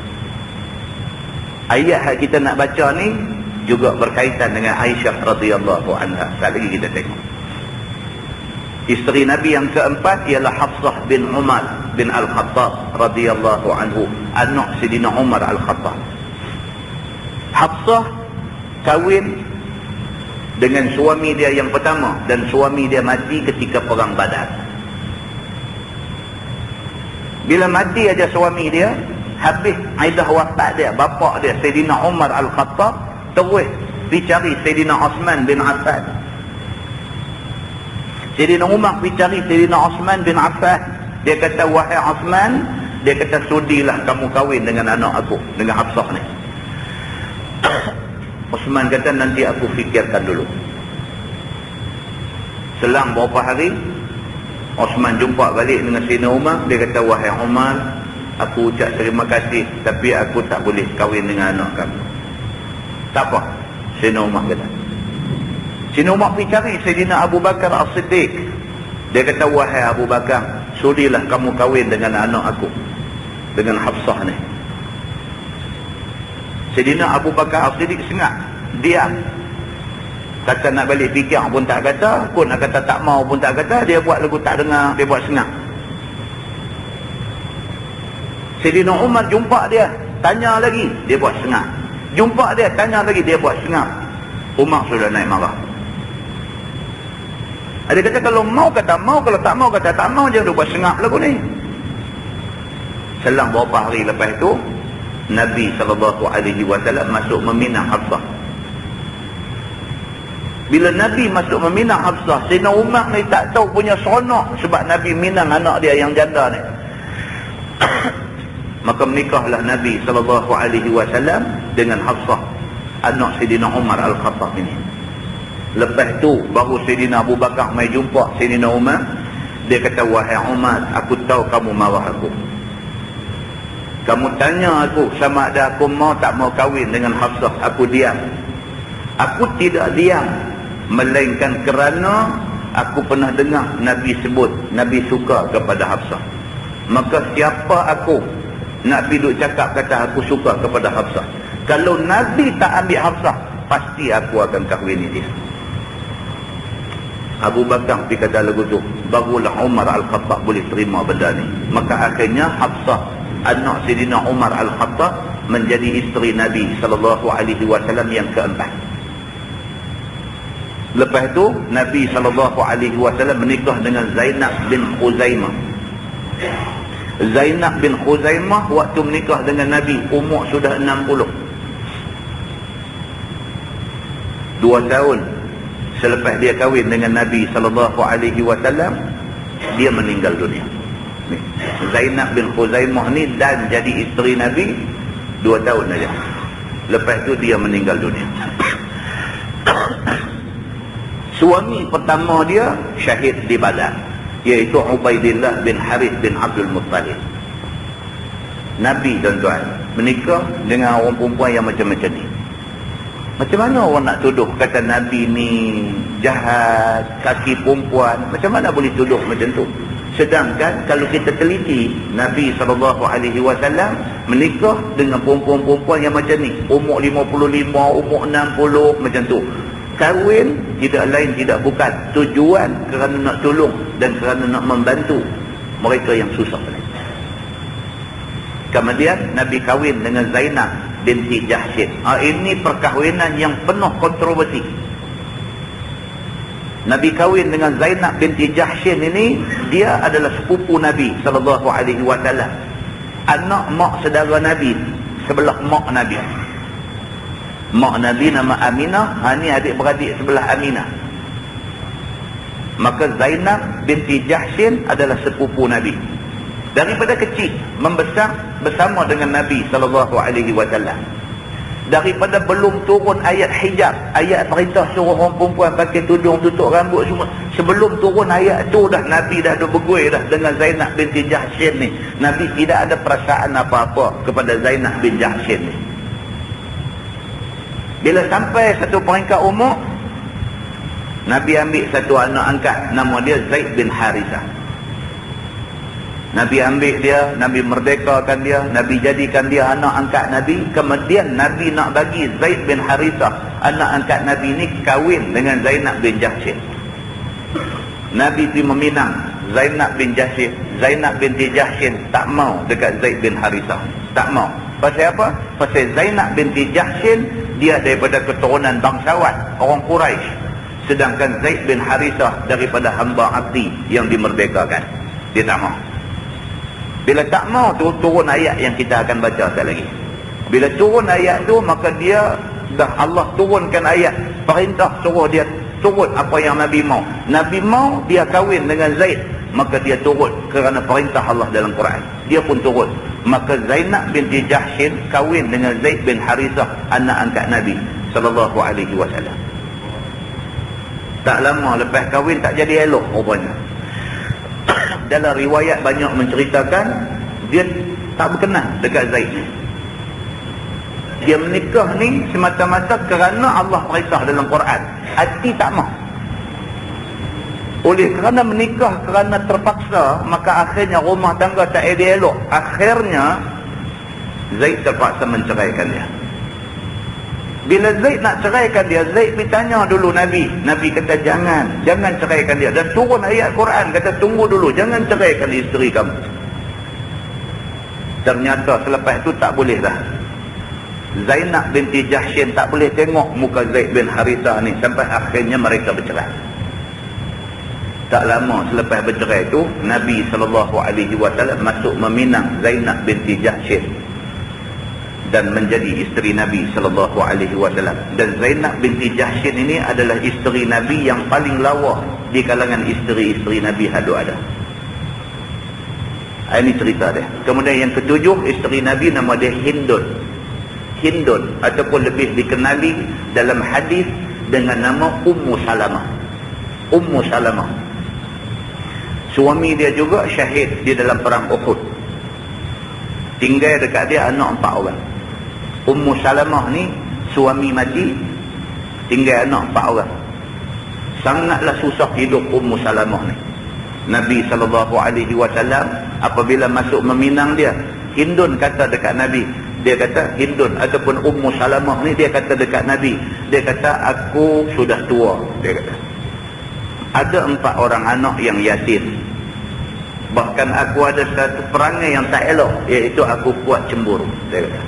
Ayat yang kita nak baca ni juga berkaitan dengan Aisyah radhiyallahu anha. Sekali lagi kita tengok. Isteri Nabi yang keempat ialah Hafsah bin Umar bin Al-Khattab radhiyallahu anhu, anak Sayyidina Umar Al-Khattab. Hafsah kahwin dengan suami dia yang pertama dan suami dia mati ketika perang Badar. Bila mati aja suami dia, habis iddah wafat dia, bapa dia Sayyidina Umar Al-Khattab terus dicari Sayyidina Osman bin Affan. Sayyidina Umar dicari Sayyidina Osman bin Affan. Dia kata, wahai Osman, dia kata, sudilah kamu kahwin dengan anak aku, dengan Hafsah ni. Osman kata, nanti aku fikirkan dulu. Selang beberapa hari, Osman jumpa balik dengan Sayyidina Umar. Dia kata, wahai Umar, aku ucap terima kasih, tapi aku tak boleh kahwin dengan anak kamu. Tak apa, Sayyidina Umar kata. Sayyidina Umar pergi cari Sayyidina Abu Bakar As-Siddiq. Dia kata, wahai Abu Bakar, sudilah kamu kahwin dengan anak aku, dengan Hafsah ni. Sayyidina Abu Bakar As-Siddiq sengat, diam. Kata nak balik fikir pun tak kata, pun nak kata tak mau pun tak kata. Dia buat lagu tak dengar, dia buat sengat. Sayyidina Umar jumpa dia, tanya lagi, dia buat sengat. Jumpa dia, tanya lagi, dia buat sengat. Umar sudah naik marah. Dia kata, kalau mau kata mau, kalau tak mau kata tak mau, jangan dia buat sengat lagu ni. Selang beberapa hari lepas itu, Nabi SAW masuk meminang Hafsah. Bila Nabi masuk meminang Hafsah, Sayyidina Umar ni tak tahu punya seronok sebab Nabi minang anak dia yang janda ni. Maka menikahlah Nabi SAW dengan Hafsah, anak Sayyidina Umar Al-Khattab ini. Lepas tu baru Sayyidina Abu Bakar mai jumpa Sayyidina Umar. Dia kata, wahai Umar, aku tahu kamu marah aku. Kamu tanya aku sama ada aku mau tak mau kahwin dengan Hafsah. Aku diam. Aku tidak diam, melainkan kerana aku pernah dengar Nabi sebut, Nabi suka kepada Hafsah. Maka siapa aku nak pergi duk cakap kata aku suka kepada Hafsah? Kalau Nabi tak ambil Hafsah, pasti aku akan kahwini dia. Abu Bakar pergi kata lagu tu, barulah Umar Al-Khattab boleh terima benda ni. Maka akhirnya Hafsah, anak Sayyidina Umar Al-Khattab, menjadi isteri Nabi SAW yang keempat. Lepas itu Nabi SAW menikah dengan Zainab bin Khuzaimah. Zainab bin Khuzaimah waktu menikah dengan Nabi umur sudah 60. 2 tahun selepas dia kahwin dengan Nabi SAW, dia meninggal dunia. Zainab bin Khuzaimah ni dan jadi isteri Nabi 2 tahun saja. Lepas tu dia meninggal dunia. Suami pertama dia syahid di Badar, iaitu Ubaidillah bin Harith bin Abdul Muttalib. Nabi tuan-tuan menikah dengan orang perempuan yang macam-macam ni. Macam mana orang nak tuduh kata Nabi ni jahat, kaki perempuan? Macam mana boleh tuduh macam tu? Sedangkan kalau kita teliti, Nabi SAW menikah dengan perempuan-perempuan yang macam ni, umur 55, umur 60, macam tu. Kahwin tidak lain tidak bukan tujuan kerana nak tolong dan kerana nak membantu mereka yang susah. Kemudian Nabi kahwin dengan Zainab binti Jahshin. Ini perkahwinan yang penuh kontroversi. Nabi kahwin dengan Zainab binti Jahshin ini, dia adalah sepupu Nabi SAW. Anak mak saudara Nabi, sebelah mak Nabi. Mak Nabi nama Aminah, ini adik-beradik sebelah Aminah. Maka Zainab binti Jahshin adalah sepupu Nabi. Daripada kecil membesar bersama dengan Nabi SAW. Daripada belum turun ayat hijab, ayat perintah suruh orang perempuan pakai tudung tutup rambut semua, sebelum turun ayat tu dah Nabi dah ada bergui dah dengan Zainab binti Jahshin ni. Nabi tidak ada perasaan apa-apa kepada Zainab bin Jahshin ni. Bila sampai satu peringkat umur, Nabi ambil satu anak angkat, nama dia Zaid bin Harithah. Nabi ambil dia, Nabi merdekakan dia, Nabi jadikan dia anak angkat Nabi. Kemudian Nabi nak bagi Zaid bin Harithah, anak angkat Nabi ni, kahwin dengan Zainab bin Jahshin. Nabi pergi meminang Zainab bin Jahshin. Zainab binti Jahshin tak mau dekat Zaid bin Harithah, tak mau. Pasal apa? Pasal Zainab binti Jahshin dia daripada keturunan bangsawan orang Quraisy, sedangkan Zaid bin Harithah daripada hamba abdi yang dimerdekakan. Dia tak mau. Bila tak mau tu, turun ayat yang kita akan baca sekali lagi. Bila turun ayat tu, maka dia dah Allah turunkan ayat perintah suruh dia turut apa yang Nabi mau. Nabi mau dia kahwin dengan Zaid, maka dia turut kerana perintah Allah dalam Quran. Dia pun turut. Maka Zainab binti Jahshin kahwin dengan Zaid bin Harithah, anak angkat Nabi. sallallahu alaihi wasallam. Tak lama lepas kahwin tak jadi elok rupanya. Dalam riwayat banyak menceritakan dia tak berkenan dekat Zaid. Dia menikah ni semata-mata kerana Allah perintah dalam Quran. Hati tak mahu. Oleh kerana menikah kerana terpaksa, maka akhirnya rumah tangga tak ada elok. Akhirnya Zaid terpaksa menceraikan dia. Bila Zaid nak ceraikan dia, Zaid bertanya dulu Nabi. Nabi kata jangan ceraikan dia. Dan turun ayat Quran kata tunggu dulu, jangan ceraikan isteri kamu. Ternyata selepas itu tak boleh dah. Zainab binti Jahsyin tak boleh tengok muka Zaid bin Harithah ni sampai akhirnya mereka bercerai. Tak lama selepas bercerai itu, Nabi SAW masuk meminang Zainab binti Jahsyin dan menjadi isteri Nabi SAW. Dan Zainab binti Jahsyin ini adalah isteri Nabi yang paling lawa di kalangan isteri-isteri Nabi hadu ada. Ini cerita dia. Kemudian yang ketujuh, isteri Nabi nama dia Hindun ataupun lebih dikenali dalam hadis dengan nama Ummu Salamah. Suami dia juga syahid di dalam perang Uhud. Tinggal dekat dia anak 4 orang. Ummu Salamah ni suami mati, tinggal anak 4 orang. Sangatlah susah hidup Ummu Salamah ni. Nabi SAW apabila masuk meminang dia, Hindun kata dekat Nabi, dia kata Hindun ataupun Ummu Salamah ni, dia kata dekat Nabi, dia kata aku sudah tua, dia kata. Ada 4 orang anak yang yatim. Bahkan aku ada satu perangai yang tak elok, iaitu aku kuat cemburu, dia kata.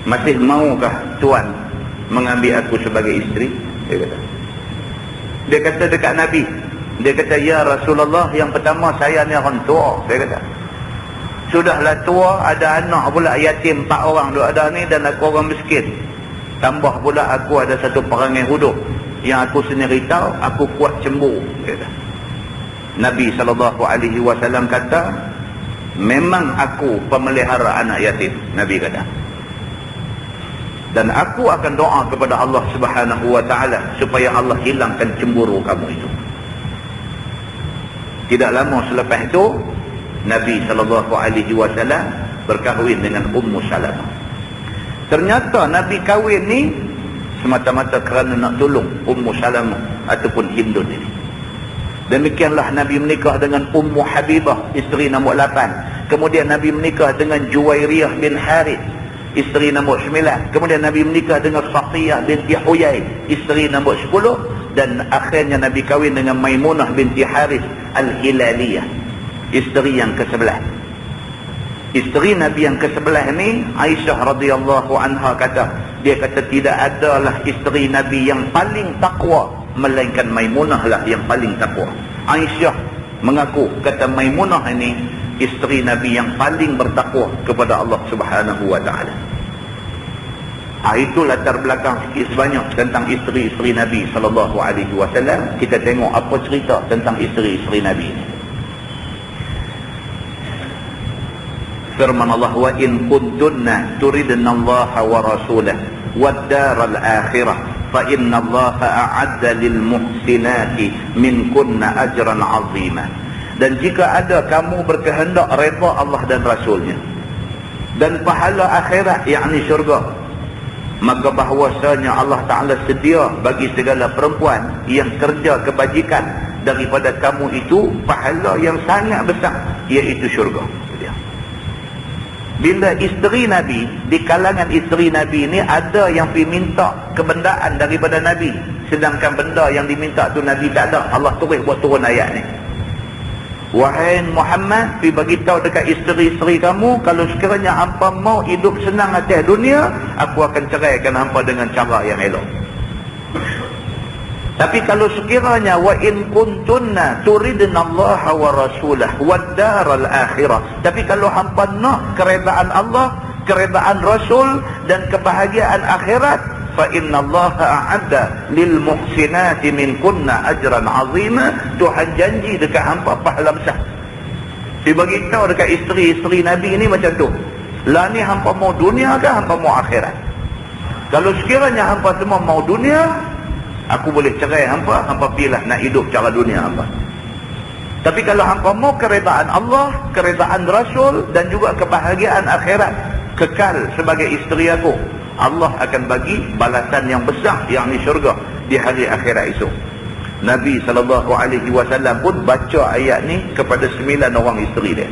Masih maukah Tuan mengambil aku sebagai isteri? Dia kata. Dia kata dekat Nabi, dia kata ya Rasulullah, yang pertama saya ni orang tua, dia kata. Sudahlah tua, ada anak pula yatim 4 orang duk ada ni, dan aku orang miskin. Tambah pula aku ada satu perangai huduk yang aku sendiri tahu, aku kuat cemburu, dia kata. Nabi SAW kata, memang aku pemelihara anak yatim, Nabi kata. Dan aku akan doa kepada Allah Subhanahu wa taala supaya Allah hilangkan cemburu kamu itu. Tidak lama selepas itu, Nabi SAW berkahwin dengan Ummu Salamah. Ternyata Nabi kahwin ni semata-mata kerana nak tolong Ummu Salamah ataupun Hindun ini. Demikianlah Nabi menikah dengan Ummu Habibah, isteri nombor 8. Kemudian Nabi menikah dengan Juwairiyah bin Harith, isteri nombor 9. Kemudian Nabi menikah dengan Safiyah binti Huyai, isteri nombor 10. Dan akhirnya Nabi kahwin dengan Maimunah binti Harith Al-Hilaliyah, isteri yang ke-11. Isteri Nabi yang ke-11 ni, Aisyah radhiyallahu anha kata, dia kata tidak adalah isteri Nabi yang paling takwa melainkan Maimunah lah yang paling takwa. Aisyah mengaku, kata Maimunah ini isteri Nabi yang paling bertakwa kepada Allah Subhanahu wa taala. Itu latar belakang sikit sebanyak tentang isteri-isteri Nabi SAW. Kita tengok apa cerita tentang isteri-isteri Nabi ini. Firman Allah, wa in kuntunna turidna Allah wa rasulah wad daral akhirah fa inna Allah a'adda lil muhsinati minkunna ajran 'azima. Dan jika ada kamu berkehendak redha Allah dan Rasulnya dan pahala akhirat, yakni syurga, maka bahwasanya Allah Ta'ala sedia bagi segala perempuan yang kerja kebajikan daripada kamu itu pahala yang sangat besar, iaitu syurga. Bila isteri Nabi, di kalangan isteri Nabi ini ada yang pergi minta kebendaan daripada Nabi, sedangkan benda yang diminta tu Nabi tak ada. Allah tulis buat turun ayat ni, wahai Muhammad, pergi beritahu dekat isteri-isteri kamu, kalau sekiranya hampa mau hidup senang atas dunia, aku akan ceraikan hampa dengan cara yang elok. Tapi kalau sekiranya wa in kuntunna turidna Allah wa rasulah wad daral akhirah, tapi kalau hampa nak keredaan Allah, keredaan Rasul dan kebahagiaan akhirat, fa inna Allah a'adda lil muhsinati minkunna ajran 'azima, Tuhan janji dekat hampa pahala besar. Dia bagi tahu dekat isteri-isteri Nabi ini macam tu. Lah ni hampa mau dunia ke hampa mau akhirat? Kalau sekiranya hampa semua mau dunia, aku boleh cerai hampa, hampa pilih nak hidup cara dunia hampa. Tapi kalau hampa mau keredaan Allah, keredaan Rasul dan juga kebahagiaan akhirat, kekal sebagai isteri aku, Allah akan bagi balasan yang besar, yakni syurga di hari akhirat esok. Nabi SAW pun baca ayat ni kepada 9 orang isteri dia.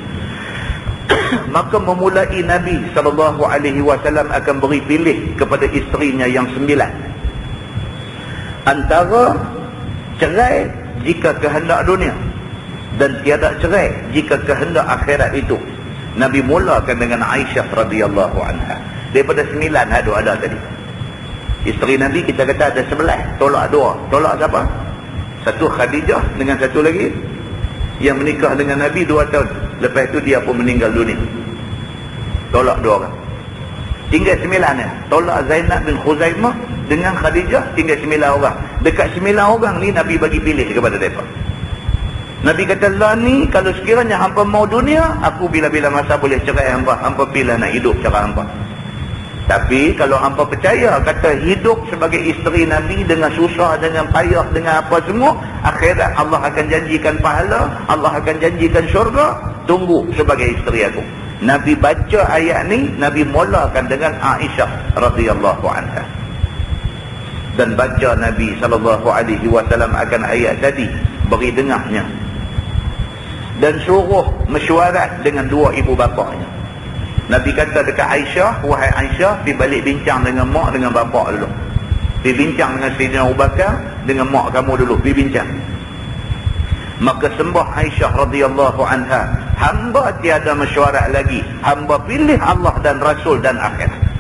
Maka memulai Nabi SAW akan beri pilih kepada isterinya yang 9. Antara cerai jika kehendak dunia dan tiada cerai jika kehendak akhirat itu. Nabi mulakan dengan Aisyah radhiyallahu anha. Daripada 9 ada tadi. Isteri Nabi kita kata ada 11, tolak 2. Tolak siapa? Satu Khadijah dengan satu lagi yang menikah dengan Nabi 2 tahun. Lepas itu dia pun meninggal dunia. Tolak 2 orang. Tinggal 9 ya. Tolak Zainab bin Khuzaimah dengan Khadijah, tinggal 9 orang. Dekat 9 orang ni Nabi bagi pilih kepada mereka. Nabi kata, lah ni kalau sekiranya hampa mau dunia, aku bila-bila masa boleh cerai hampa. Hampa pilih nak hidup cara hampa. Tapi kalau hampa percaya kata hidup sebagai isteri Nabi dengan susah, dengan payah, dengan apa semua, akhirat Allah akan janjikan pahala, Allah akan janjikan syurga, tunggu sebagai isteri aku. Nabi baca ayat ni, Nabi mulakan dengan Aisyah radhiyallahu anha. Dan baca Nabi SAW akan ayat tadi, beri dengarnya. Dan suruh mesyuarat dengan 2 ibu bapanya. Nabi kata dekat Aisyah, wahai Aisyah, pergi balik bincang dengan mak dengan bapak dulu. Pergi bincang dengan Sayyidina Abu Bakar, dengan mak kamu dulu, pergi bincang. Maka sembah Aisyah radhiyallahu anha, hamba tiada mesyuarat lagi, hamba pilih Allah dan Rasul dan akhirat.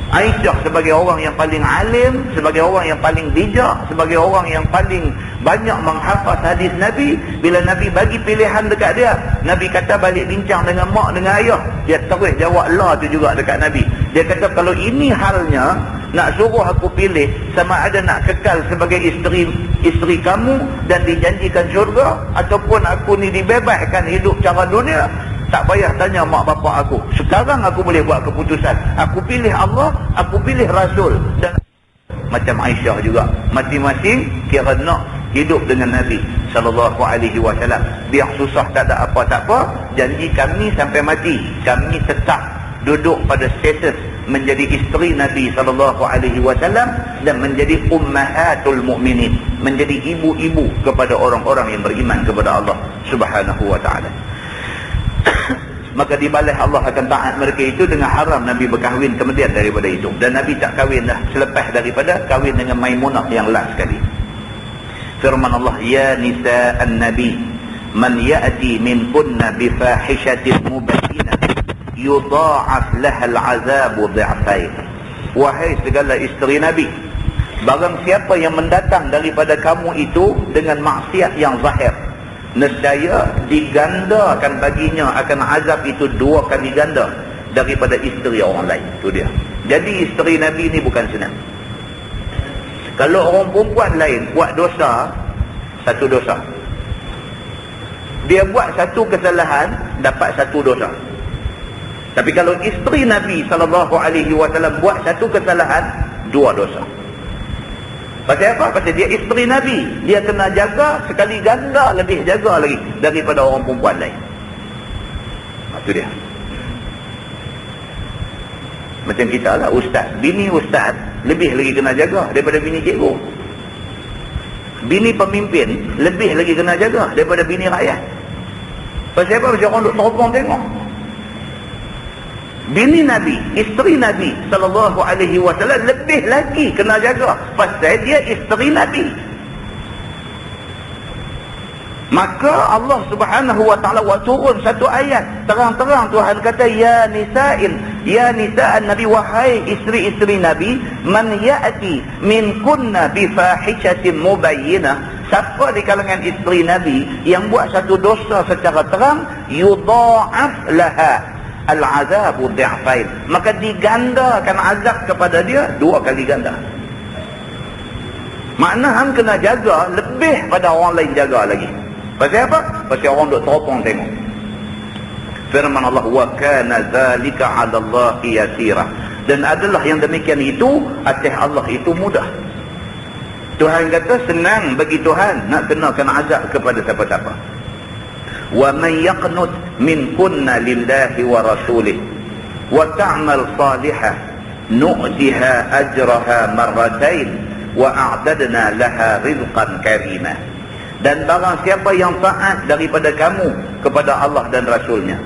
Aisyah sebagai orang yang paling alim, sebagai orang yang paling bijak, sebagai orang yang paling banyak menghafaz hadis Nabi, bila Nabi bagi pilihan dekat dia, Nabi kata balik bincang dengan mak, dengan ayah, dia terus jawab la tu juga dekat Nabi. Dia kata kalau ini halnya, nak suruh aku pilih sama ada nak kekal sebagai isteri kamu dan dijanjikan syurga, ataupun aku ni dibebaskan hidup cara dunia, tak payah tanya mak bapak aku. Sekarang aku boleh buat keputusan. Aku pilih Allah, aku pilih Rasul. Dan macam Aisyah juga, masing-masing kira nak hidup dengan Nabi SAW. Biar susah tak ada apa tak apa, janji kami sampai mati, kami tetap duduk pada status menjadi isteri Nabi SAW dan menjadi ummahatul mu'minin, menjadi ibu-ibu kepada orang-orang yang beriman kepada Allah Subhanahu wa ta'ala. Maka dibalas Allah akan taat mereka itu dengan haram Nabi berkahwin kemudian daripada itu. Dan Nabi tak kahwin dah selepas daripada kahwin dengan Maimunah yang last sekali. Firman Allah, ya nisa'an nabi man ya'ti min kunna bifahishatin mubayyinah yudha'af lahal azabu dhi'fain. Wahai segala isteri Nabi, barang siapa yang mendatang daripada kamu itu dengan maksiat yang zahir, nescaya digandakan baginya akan azab itu 2 kali ganda daripada isteri orang lain. Itu dia. Jadi isteri Nabi ni bukan senang. Kalau orang perempuan lain buat dosa, satu dosa, dia buat satu kesalahan, dapat satu dosa. Tapi kalau isteri Nabi SAW buat satu kesalahan, 2 dosa. Pasal apa? Pasal dia isteri Nabi, dia kena jaga sekali ganda lebih jaga lagi daripada orang perempuan lain. Itu dia. Macam kita lah, ustaz, bini ustaz lebih lagi kena jaga daripada bini cikgu. Bini pemimpin lebih lagi kena jaga daripada bini rakyat. Pasal apa? Pasal orang duk teropong tengok. Bini Nabi, isteri Nabi SAW lebih lagi kena jaga pasal dia isteri Nabi. Maka Allah Subhanahu wa ta'ala turun satu ayat terang-terang. Tuhan kata, ya nisa'an Nabi, wahai isteri-isteri Nabi, man ya'ti min kunna bifahishatin mubayyinah, siapa di kalangan isteri Nabi yang buat satu dosa secara terang, yudha'af laha al-azabu dhi'fain, maka digandakan azab kepada dia 2 kali ganda. Makna hang kena jaga lebih pada orang lain jaga lagi. Pasal apa? Pasal orang duk teropong tengok. Firman Allah, wa kana zalika 'ala Allah yasira, Dan adalah yang demikian itu atas Allah itu mudah. Tuhan kata senang bagi Tuhan nak kenakan azab kepada siapa-siapa. Wa man yaqnut minkunna lillahi wa rasulih wa ta'mal salihah nu'tiha ajraha marratain wa a'tadna laha rizqan karimah. Dan barang siapa yang taat daripada kamu kepada Allah dan Rasulnya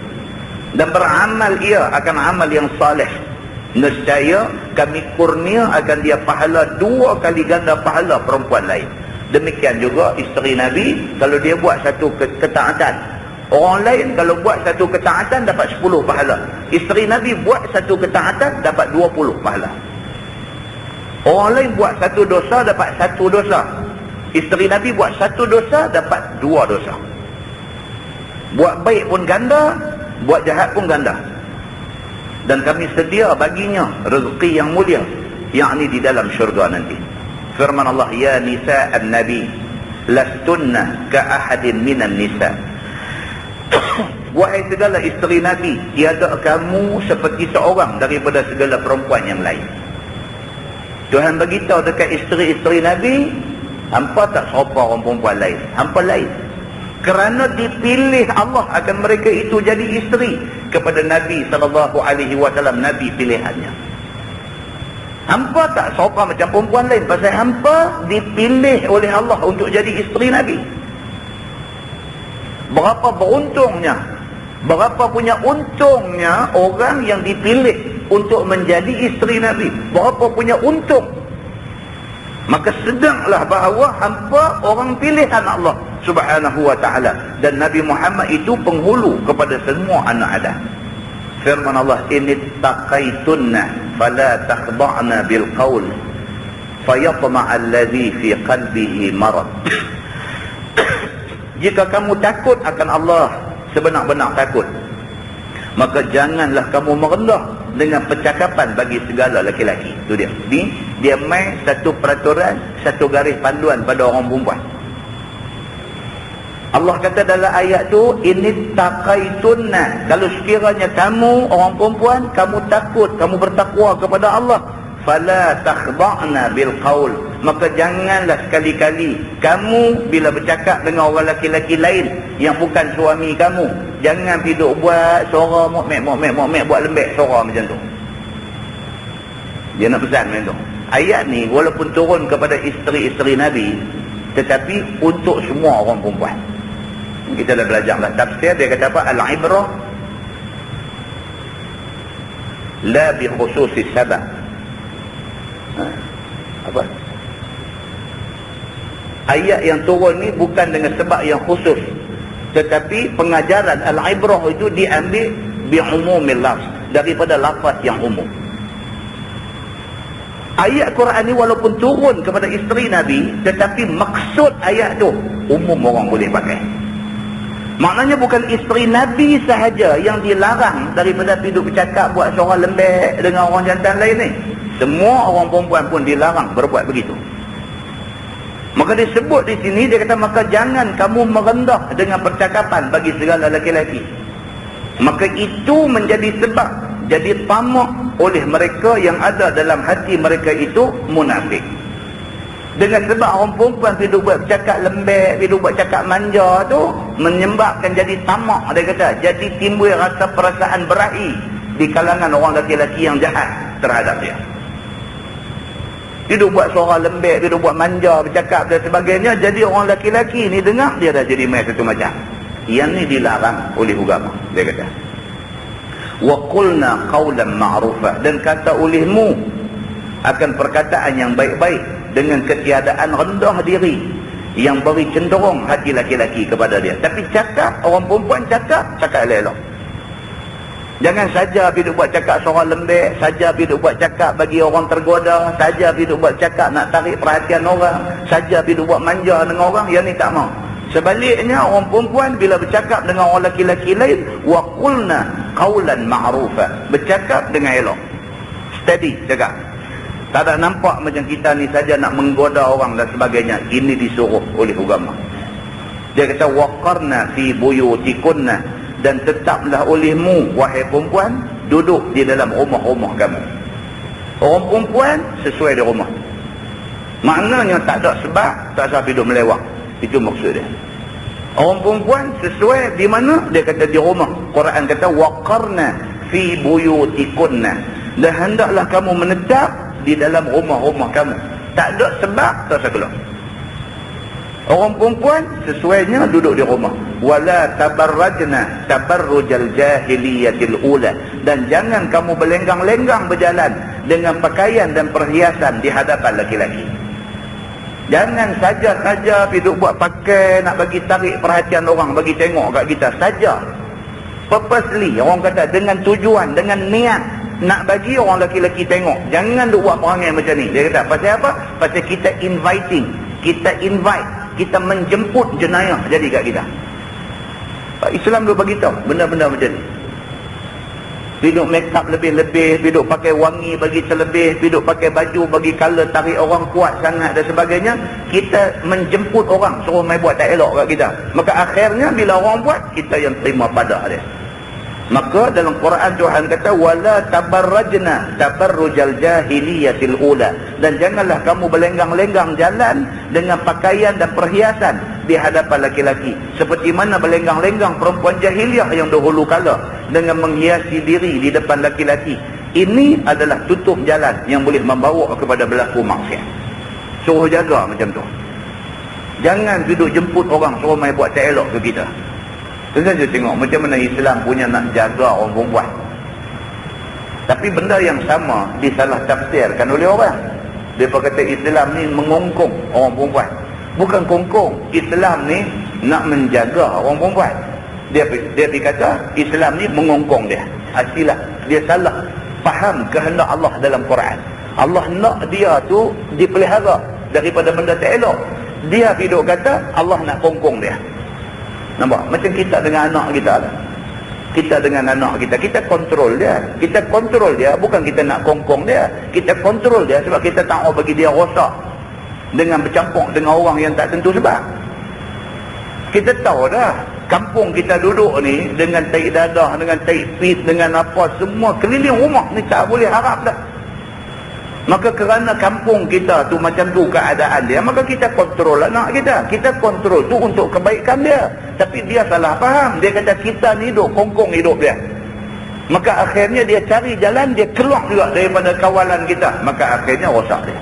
dan beramal ia akan amal yang saleh, nescaya kami kurnia akan dia pahala 2 kali ganda pahala perempuan lain. Demikian juga isteri Nabi, kalau dia buat satu ketaatan, orang lain kalau buat satu ketaatan dapat 10 pahala. Isteri Nabi buat satu ketaatan dapat 20 pahala. Orang lain buat satu dosa dapat 1 dosa. Isteri Nabi buat 1 dosa dapat 2 dosa. Buat baik pun ganda, buat jahat pun ganda. Dan kami sedia baginya rezeki yang mulia, yakni di dalam syurga nanti. Firman Allah, ya nisa an-nabi lastunna ka ahadin minan nisa. Wahai segala isteri Nabi, tiada kamu seperti seorang daripada segala perempuan yang lain. Tuhan beritahu dekat isteri-isteri Nabi, hampa tak serupa orang perempuan lain, hampa lain. Kerana dipilih Allah akan mereka itu jadi isteri kepada Nabi SAW, Nabi pilihannya. Hampa tak serupa macam perempuan lain, pasal hampa dipilih oleh Allah untuk jadi isteri Nabi. Berapa beruntungnya, berapa punya untungnya orang yang dipilih untuk menjadi isteri Nabi. Berapa punya untung. Maka sedanglah bahawa hampa orang pilihan Allah Subhanahu wa ta'ala. Dan Nabi Muhammad itu penghulu kepada semua anak Adam. Firman Allah, inittaqaitunna fala takhda'na bil qaul fayatma'a alladhi fi qalbihi marad. Jika kamu takut akan Allah sebenar-benar takut, maka janganlah kamu merendah dengan percakapan bagi segala lelaki-lelaki. Itu dia. Dia main satu peraturan, satu garis panduan pada orang perempuan. Allah kata dalam ayat tu, inittaqaitunna, kalau sekiranya kamu orang perempuan, kamu takut, kamu bertakwa kepada Allah, fala takhda'na bil qaul, maka janganlah sekali-kali kamu bila bercakap dengan orang lelaki-lelaki lain yang bukan suami kamu, jangan duduk buat suara mokmek buat lembek suara macam tu. Dia nak pesan macam tu. Ayat ni walaupun turun kepada isteri-isteri Nabi, tetapi untuk semua orang perempuan. Kita dah belajar lah tafsir, dia kata apa? Al-ibrah la bi khususis sabab. Apa? Ayat yang turun ni bukan dengan sebab yang khusus, tetapi pengajaran al-ibrah itu diambil bi umumil lafz, daripada lafaz yang umum. Ayat Quran ni walaupun turun kepada isteri Nabi, tetapi maksud ayat tu umum orang boleh pakai. Maknanya bukan isteri Nabi sahaja yang dilarang daripada hidup bercakap buat suara lembek dengan orang jantan lain ni. Semua orang perempuan pun dilarang berbuat begitu. Maka disebut di sini, dia kata, maka jangan kamu merendah dengan percakapan bagi segala lelaki-lelaki. Maka itu menjadi sebab, jadi tamak oleh mereka yang ada dalam hati mereka itu munafik. Dengan sebab orang perempuan hidup buat bercakap lembek, hidup buat cakap manja tu, menyebabkan jadi tamak, dia kata. Jadi timbul rasa perasaan berahi di kalangan orang lelaki-lelaki yang jahat terhadap dia. Hidup buat suara lembek, hidup buat manja, bercakap dan sebagainya. Jadi orang lelaki-lelaki ni dengar, dia dah jadi main satu macam. Yang ni dilarang oleh agama, dia kata. Wa qulna qawlan ma'rufah, dan kata olehmu akan perkataan yang baik-baik dengan ketiadaan rendah diri yang beri cenderung hati laki-laki kepada dia. Tapi cakap, orang perempuan cakap elok. Jangan saja hidup buat cakap suara lembek, saja hidup buat cakap bagi orang tergoda, saja hidup buat cakap nak tarik perhatian orang, saja hidup buat manja dengan orang, yang ni tak mau. Sebaliknya orang perempuan bila bercakap dengan orang lelaki-lelaki lain, wa qulna qawlan ma'rufa, bercakap dengan elok. Steady cakap. Tak ada nampak macam kita ni saja nak menggoda orang dan sebagainya. Ini disuruh oleh agama. Dia kata waqarna fi buyutikunna, dan tetaplah olehmu wahai perempuan duduk di dalam rumah-rumah kamu. Orang perempuan sesuai di rumah. Maknanya tak ada sebab, tak usah hidup melewat. Itu maksud dia. Orang perempuan sesuai di mana? Dia kata di rumah. Quran kata waqarna fi buyutikunna. Dan hendaklah kamu menetap di dalam rumah-rumah kamu. Tak ada sebab, tak usah keluar. Orang perempuan sesuainya duduk di rumah. Wala tabarrajna tabarrujal jahiliyatil ula. Dan jangan kamu berlenggang-lenggang berjalan dengan pakaian dan perhiasan di hadapan laki-laki. Jangan saja-saja hidup buat pakai nak bagi tarik perhatian orang, bagi tengok kat kita saja. Purposely, orang kata dengan tujuan, dengan niat nak bagi orang lelaki-lelaki tengok. Jangan duk buat perangai macam ni. Dia kata pasal apa? Pasal kita inviting, kita invite, kita menjemput jenayah jadi kat kita. Islam duk bagi tahu benda-benda macam ni. Hidup make up lebih-lebih, hidup pakai wangi bagi terlebih, hidup pakai baju bagi color tarik orang kuat sangat dan sebagainya. Kita menjemput orang, suruh mai buat tak elok kat kita. Maka akhirnya bila orang buat, kita yang terima pada dia. Maka dalam Quran Tuhan kata wala tabarrajna tabarrujal jahiliyatil ula. Dan janganlah kamu berlenggang-lenggang jalan dengan pakaian dan perhiasan di hadapan laki-laki, seperti mana berlenggang-lenggang perempuan jahiliah yang dahulu kala dengan menghiasi diri di depan laki-laki. Ini adalah tutup jalan yang boleh membawa kepada berlaku maksiat. Suruh jaga macam tu. Jangan duduk jemput orang suruh mai buat tak elok ke kita. Tuan-tuan tengok macam mana Islam punya nak jaga orang perempuan. Tapi benda yang sama disalah tafsirkan oleh orang. Mereka kata Islam ni mengongkong orang perempuan. Bukan kongkong. Islam ni nak menjaga orang perempuan. Dia kata Islam ni mengongkong dia. Asilah. Dia salah faham kehendak Allah dalam Quran. Allah nak dia tu dipelihara daripada benda tak elok. Dia hidup kata Allah nak kongkong dia. Nampak? Macam kita dengan anak kita lah. Kita dengan anak kita, kita kontrol dia. Kita kontrol dia, bukan kita nak kongkong dia. Kita kontrol dia sebab kita tak mau bagi dia rosak dengan bercampur dengan orang yang tak tentu sebab. Kita tahu dah, kampung kita duduk ni dengan taik dadah, dengan taik pit, dengan apa, semua keliling rumah ni tak boleh harap dah. Maka kerana kampung kita tu macam tu keadaan dia, maka kita kontrol anak kita. Kita kontrol tu untuk kebaikan dia. Tapi dia salah faham. Dia kata kita ni hidup kongkong hidup dia. Maka akhirnya dia cari jalan, dia keluar juga daripada kawalan kita. Maka akhirnya rosak dia.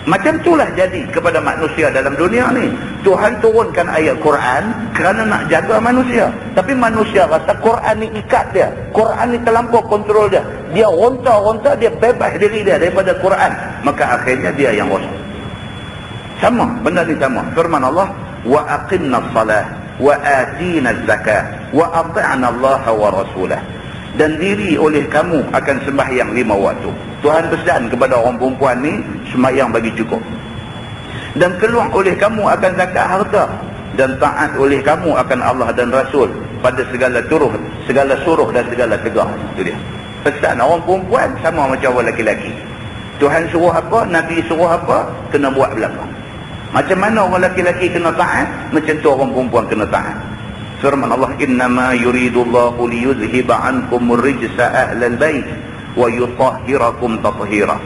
Macam itulah jadi kepada manusia dalam dunia ni. Tuhan turunkan ayat Quran kerana nak jaga manusia. Tapi manusia rasa Quran ni ikat dia. Quran ni terlampau kontrol dia. Dia ronta-ronta, dia bebas diri dia daripada Quran. Maka akhirnya dia yang rosak. Sama, benda ni sama. Firman Allah, wa aqimnas salah wa atinaz zakah wa ata'na Allah wa rasulah. Dan diri oleh kamu akan sembahyang 5 waktu. Tuhan pesan kepada orang perempuan ni sembahyang bagi cukup. Dan keluar oleh kamu akan zakat harta. Dan taat oleh kamu akan Allah dan Rasul pada segala suruh dan segala tegah. Itu dia. Pesan orang perempuan sama macam orang lelaki-lelaki. Tuhan suruh apa, Nabi suruh apa, kena buat belakang. Macam mana orang lelaki-lelaki kena taat, macam tu orang perempuan kena taat. Firman Allah, innama yuridullahu liyuzhiba ankumur rijsa ahlal bait wa yutahhirakum tathhira.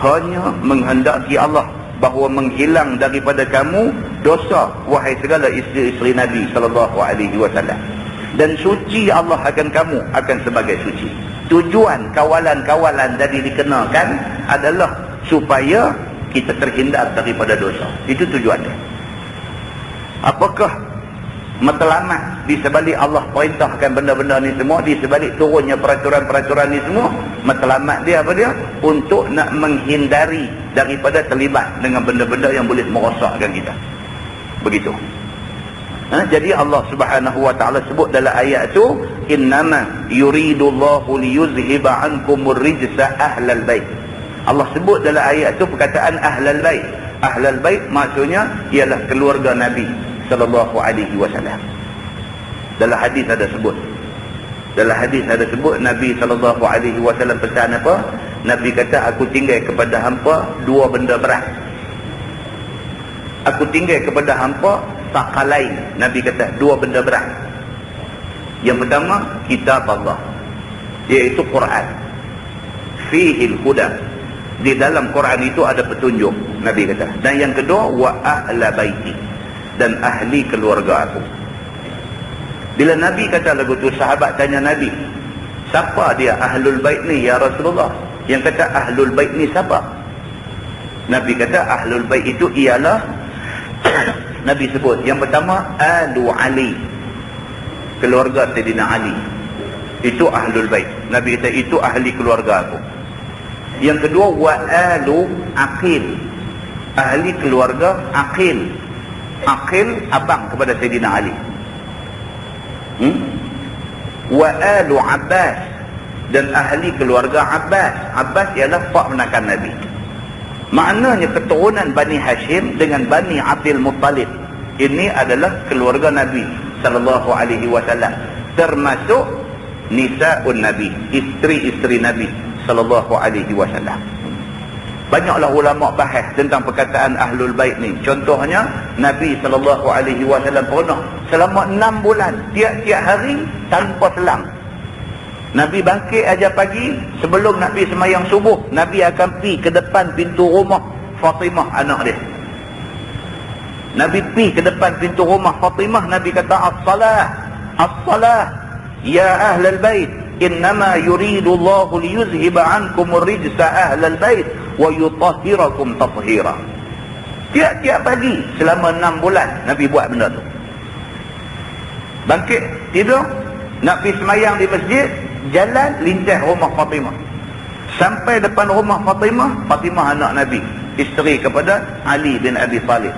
Hanya menghendaki Allah bahawa menghilang daripada kamu dosa wahai segala isteri-isteri Nabi sallallahu alaihi wasallam, dan suci Allah akan kamu akan sebagai suci. Tujuan kawalan-kawalan tadi dikenakan adalah supaya kita terhindar daripada dosa. Itu tujuannya. Apakah matlamat di sebalik Allah perintahkan benda-benda ni semua, di sebalik turunnya peraturan-peraturan ni semua? Matlamat dia apa dia? Untuk nak menghindari daripada terlibat dengan benda-benda yang boleh merosakkan kita. Begitu. Jadi Allah Subhanahu wa taala sebut dalam ayat tu, innama yuridullahu liyuzhiba ankumur rijsa ahlal bait. Allah sebut dalam ayat tu perkataan ahlal bait. Ahlal bait maksudnya ialah keluarga Nabi sallallahu alaihi wasallam. Dalam hadis ada sebut. Dalam hadis ada sebut Nabi sallallahu alaihi wasallam pesan apa? Nabi kata, aku tinggal kepada hampa 2 benda berat. Aku tinggal kepada hampa sakalain. Nabi kata 2 benda berat. Yang pertama, kitab Allah, iaitu Quran. fihil huda. Di dalam Quran itu ada petunjuk, Nabi kata. Dan yang kedua, wa ahla baiti, dan ahli keluarga aku. Bila Nabi kata lagu tu, sahabat tanya Nabi, siapa dia ahlul bait ni ya Rasulullah? Yang kata ahlul bait ni siapa? Nabi kata ahlul bait itu ialah Nabi sebut yang pertama alu Ali, keluarga Sayyidina Ali. Itu ahlul bait. Nabi kata itu ahli keluarga aku. Yang kedua wa alu Aqil, ahli keluarga Aqil. Aqil abang kepada Sayyidina Ali. Wa alu Abbas, dan ahli keluarga Abbas. Abbas ialah pak menakan Nabi. Maknanya keturunan Bani Hashim dengan Bani Abdul Muttalib ini adalah keluarga Nabi sallallahu alaihi wasallam, termasuk nisaun Nabi, isteri-isteri Nabi sallallahu alaihi wasallam. Banyaklah ulama bahas tentang perkataan ahlul bait ni. Contohnya Nabi sallallahu alaihi wasallam pernah selama 6 bulan tiap-tiap hari tanpa selang. Nabi bangkit aja pagi, sebelum Nabi semayang subuh, Nabi akan pergi ke depan pintu rumah Fatimah anak dia. Nabi pergi ke depan pintu rumah Fatimah, Nabi kata as-salah, as-salah ya ahlal bait, innama yuridu Allahu liyuzhiba ankum ar-rijsa ahlal bait wa yutahhirakum tathhira. Tiap-tiap pagi selama 6 bulan Nabi buat benda tu. Bangkit tidur, nak pergi semayang di masjid, jalan lintas rumah Fatimah. Sampai depan rumah Fatimah, Fatimah anak Nabi, isteri kepada Ali bin Abi Talib.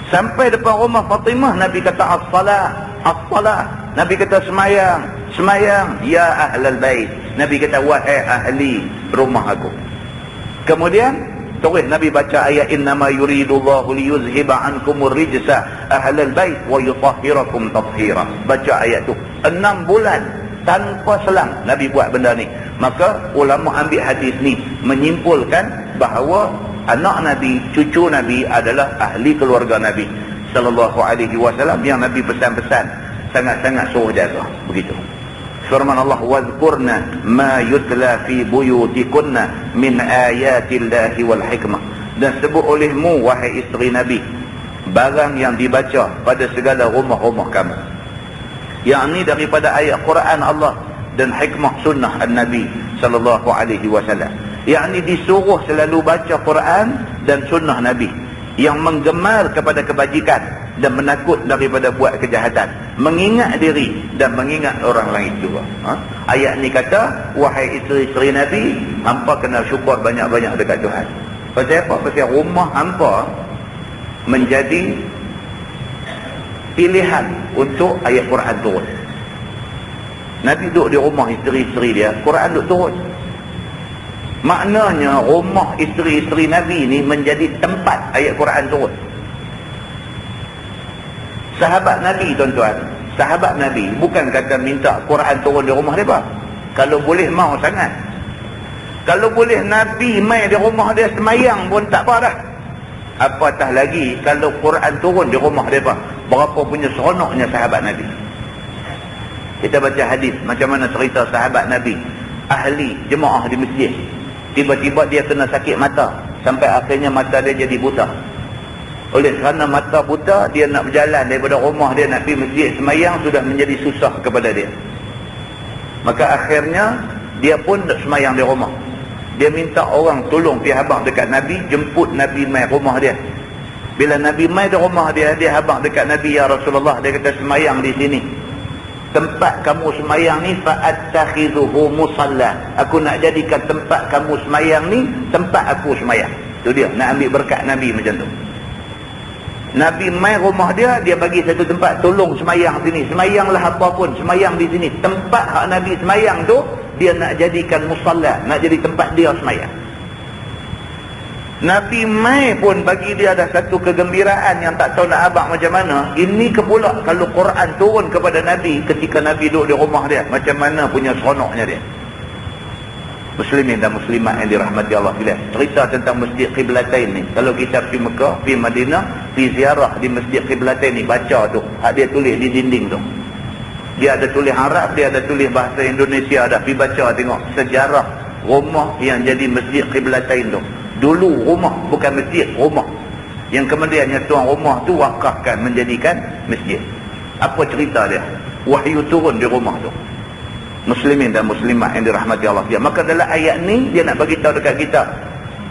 Sampai depan rumah Fatimah, Nabi kata as-salah, as-salah. Nabi kata semayang, semayang ya ahlal bait. Nabi kata wahai ahli rumah aku. Kemudian terus Nabi baca ayat innama yuridullahu liyuzhiba ankumur rijsa ahlal bait wa yutahhirakum tathhira. Baca ayat tu 6 bulan tanpa selang Nabi buat benda ni. Maka ulama ambil hadis ni menyimpulkan bahawa anak Nabi, cucu Nabi adalah ahli keluarga Nabi sallallahu alaihi wasallam yang Nabi pesan-pesan sangat-sangat suruh jaga. Begitu. Firman Allah, wazkurna ma yutla fi buyutikunna min ayatillahi wal hikmah. Dan sebut olehmu wahai isteri Nabi barang yang dibaca pada segala rumah-rumah kamu, yakni daripada ayat Quran Allah dan hikmah sunnah An-Nabi sallallahu alaihi wasallam. Yakni disuruh selalu baca Quran dan sunnah Nabi yang menggemar kepada kebajikan dan menakut daripada buat kejahatan, mengingat diri dan mengingat orang lain juga. Ayat ni kata, wahai isteri-isteri Nabi, hampa kena syukur banyak-banyak dekat Tuhan. Pasal apa? Pasal rumah hampa menjadi pilihan untuk ayat Quran turun. Nabi duduk di rumah isteri-isteri dia, Quran duduk turun. Maknanya rumah isteri-isteri Nabi ni menjadi tempat ayat Quran turun. Sahabat Nabi, tuan-tuan, sahabat Nabi bukan kata minta Quran turun di rumah mereka. Kalau boleh mau sangat. Kalau boleh Nabi mai di rumah dia semayang pun tak apa dah. Apatah lagi kalau Quran turun di rumah mereka. Berapa punya seronoknya sahabat Nabi. Kita baca hadis macam mana cerita sahabat Nabi, ahli jemaah di masjid. Tiba-tiba dia kena sakit mata, sampai akhirnya mata dia jadi buta. Oleh kerana mata buta, dia nak berjalan daripada rumah dia nak pergi masjid semayang sudah menjadi susah kepada dia. Maka akhirnya dia pun tak semayang di rumah. Dia minta orang tolong pergi habaq dekat Nabi, jemput Nabi mai rumah dia. Bila Nabi mai di rumah dia, dia habaq dekat Nabi, ya Rasulullah, dia kata semayang di sini. Tempat kamu semayang ni fa'attakhidhuhu musalla. Aku nak jadikan tempat kamu semayang ni tempat aku semayang. Tu dia, nak ambil berkat Nabi macam tu. Nabi mai rumah dia, dia bagi satu tempat, tolong semayang sini. Semayanglah apa pun, semayang di sini. Tempat hak Nabi semayang tu, dia nak jadikan musalla, nak jadi tempat dia semayang. Nabi mai pun bagi dia ada satu kegembiraan yang tak tahu nak abang macam mana. Ini ke pula kalau Quran turun kepada Nabi ketika Nabi duduk di rumah dia, macam mana punya seronoknya dia. Muslimin dan muslimat yang dirahmati Allah sekalian, cerita tentang Masjid Qiblatain ni. Kalau kita pergi Mekah, pergi Madinah, pergi ziarah di Masjid Qiblatain ni, baca tu, hak dia tulis di dinding tu. Dia ada tulis Arab, dia ada tulis bahasa Indonesia, ada pergi baca tengok sejarah rumah yang jadi masjid Qiblatain tu. Dulu rumah, bukan masjid, rumah. Yang kemudiannya tuan rumah tu wakafkan menjadikan masjid. Apa cerita dia? Wahyu turun di rumah tu. Muslimin dan muslimat yang dirahmati Allah dia. Maka dalam ayat ni dia nak bagi tahu dekat kita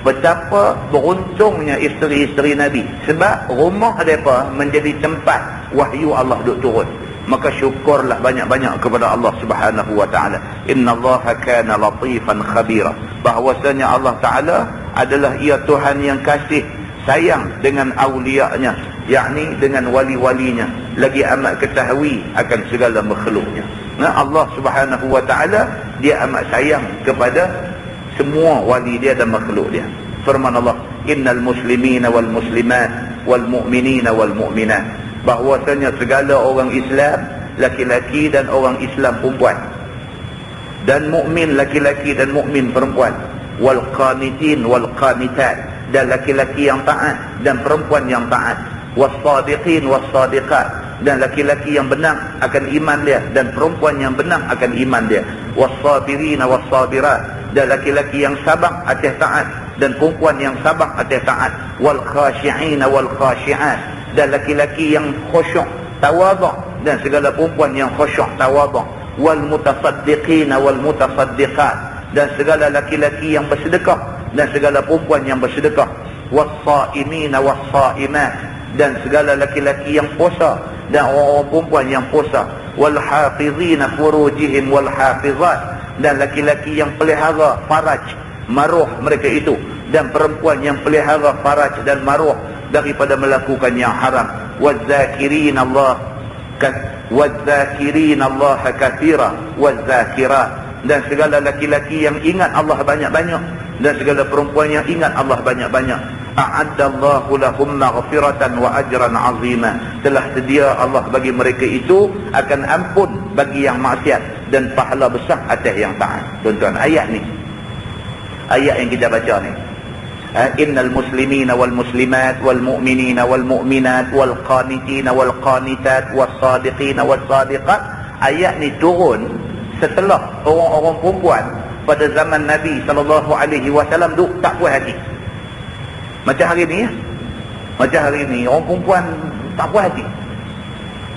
betapa beruntungnya isteri-isteri Nabi. Sebab rumah mereka menjadi tempat wahyu Allah duk turun. Maka syukurlah banyak-banyak kepada Allah Subhanahu wa taala. Innallaha kana latifan khabira. Bahwasanya Allah Taala adalah ia Tuhan yang kasih sayang dengan aulia-Nya, yakni dengan wali-walinya, lagi amat ketahui akan segala makhluknya. Nah, Allah Subhanahu wa taala dia amat sayang kepada semua wali dia dan makhluk dia. Firman Allah, innal muslimina wal muslimat wal mu'minina wal mu'minat. Bahwasanya segala orang Islam laki-laki dan orang Islam perempuan, dan mukmin laki-laki dan mukmin perempuan, wal qanitin wal qanitat, dan laki-laki yang taat dan perempuan yang taat, was sadiqin was sadiqat, dan laki-laki yang benar akan iman dia dan perempuan yang benar akan iman dia, was sabirin was sabirat, dan laki-laki yang sabar atas taat dan perempuan yang sabar atas taat, wal khashi'in wal khashi'at, dan laki-laki yang khusyuk tawadhu dan segala perempuan yang khusyuk tawadhu, wal mutasaddiqin wal mutasaddiqat, dan segala laki-laki yang bersedekah dan segala perempuan yang bersedekah, was saimin was saimat, dan segala laki-laki yang puasa dan orang perempuan yang puasa, wal hafizin furujihim wal hafizat, dan laki-laki yang pelihara faraj maruh mereka itu, dan perempuan yang pelihara faraj dan maruh daripada melakukan yang haram, wazakirin Allah katsira wazakirat, dan segala laki-laki yang ingat Allah banyak-banyak dan segala perempuan yang ingat Allah banyak-banyak. A'addallahu lahum maghfiratan wa ajran 'azima. Telah sedia Allah bagi mereka itu akan ampun bagi yang maksiat dan pahala besar atas yang taat. Tuan-tuan, ayat ni, ayat yang kita baca ni, innal muslimina wal muslimat wal mu'minina wal mu'minat wal qanitina wal qanitat was sadiqina was sadiqat. Ayat ni turun setelah orang-orang perempuan pada zaman Nabi SAW duk tak puas hati. Macam hari ni, macam hari ni orang perempuan tak puas hati.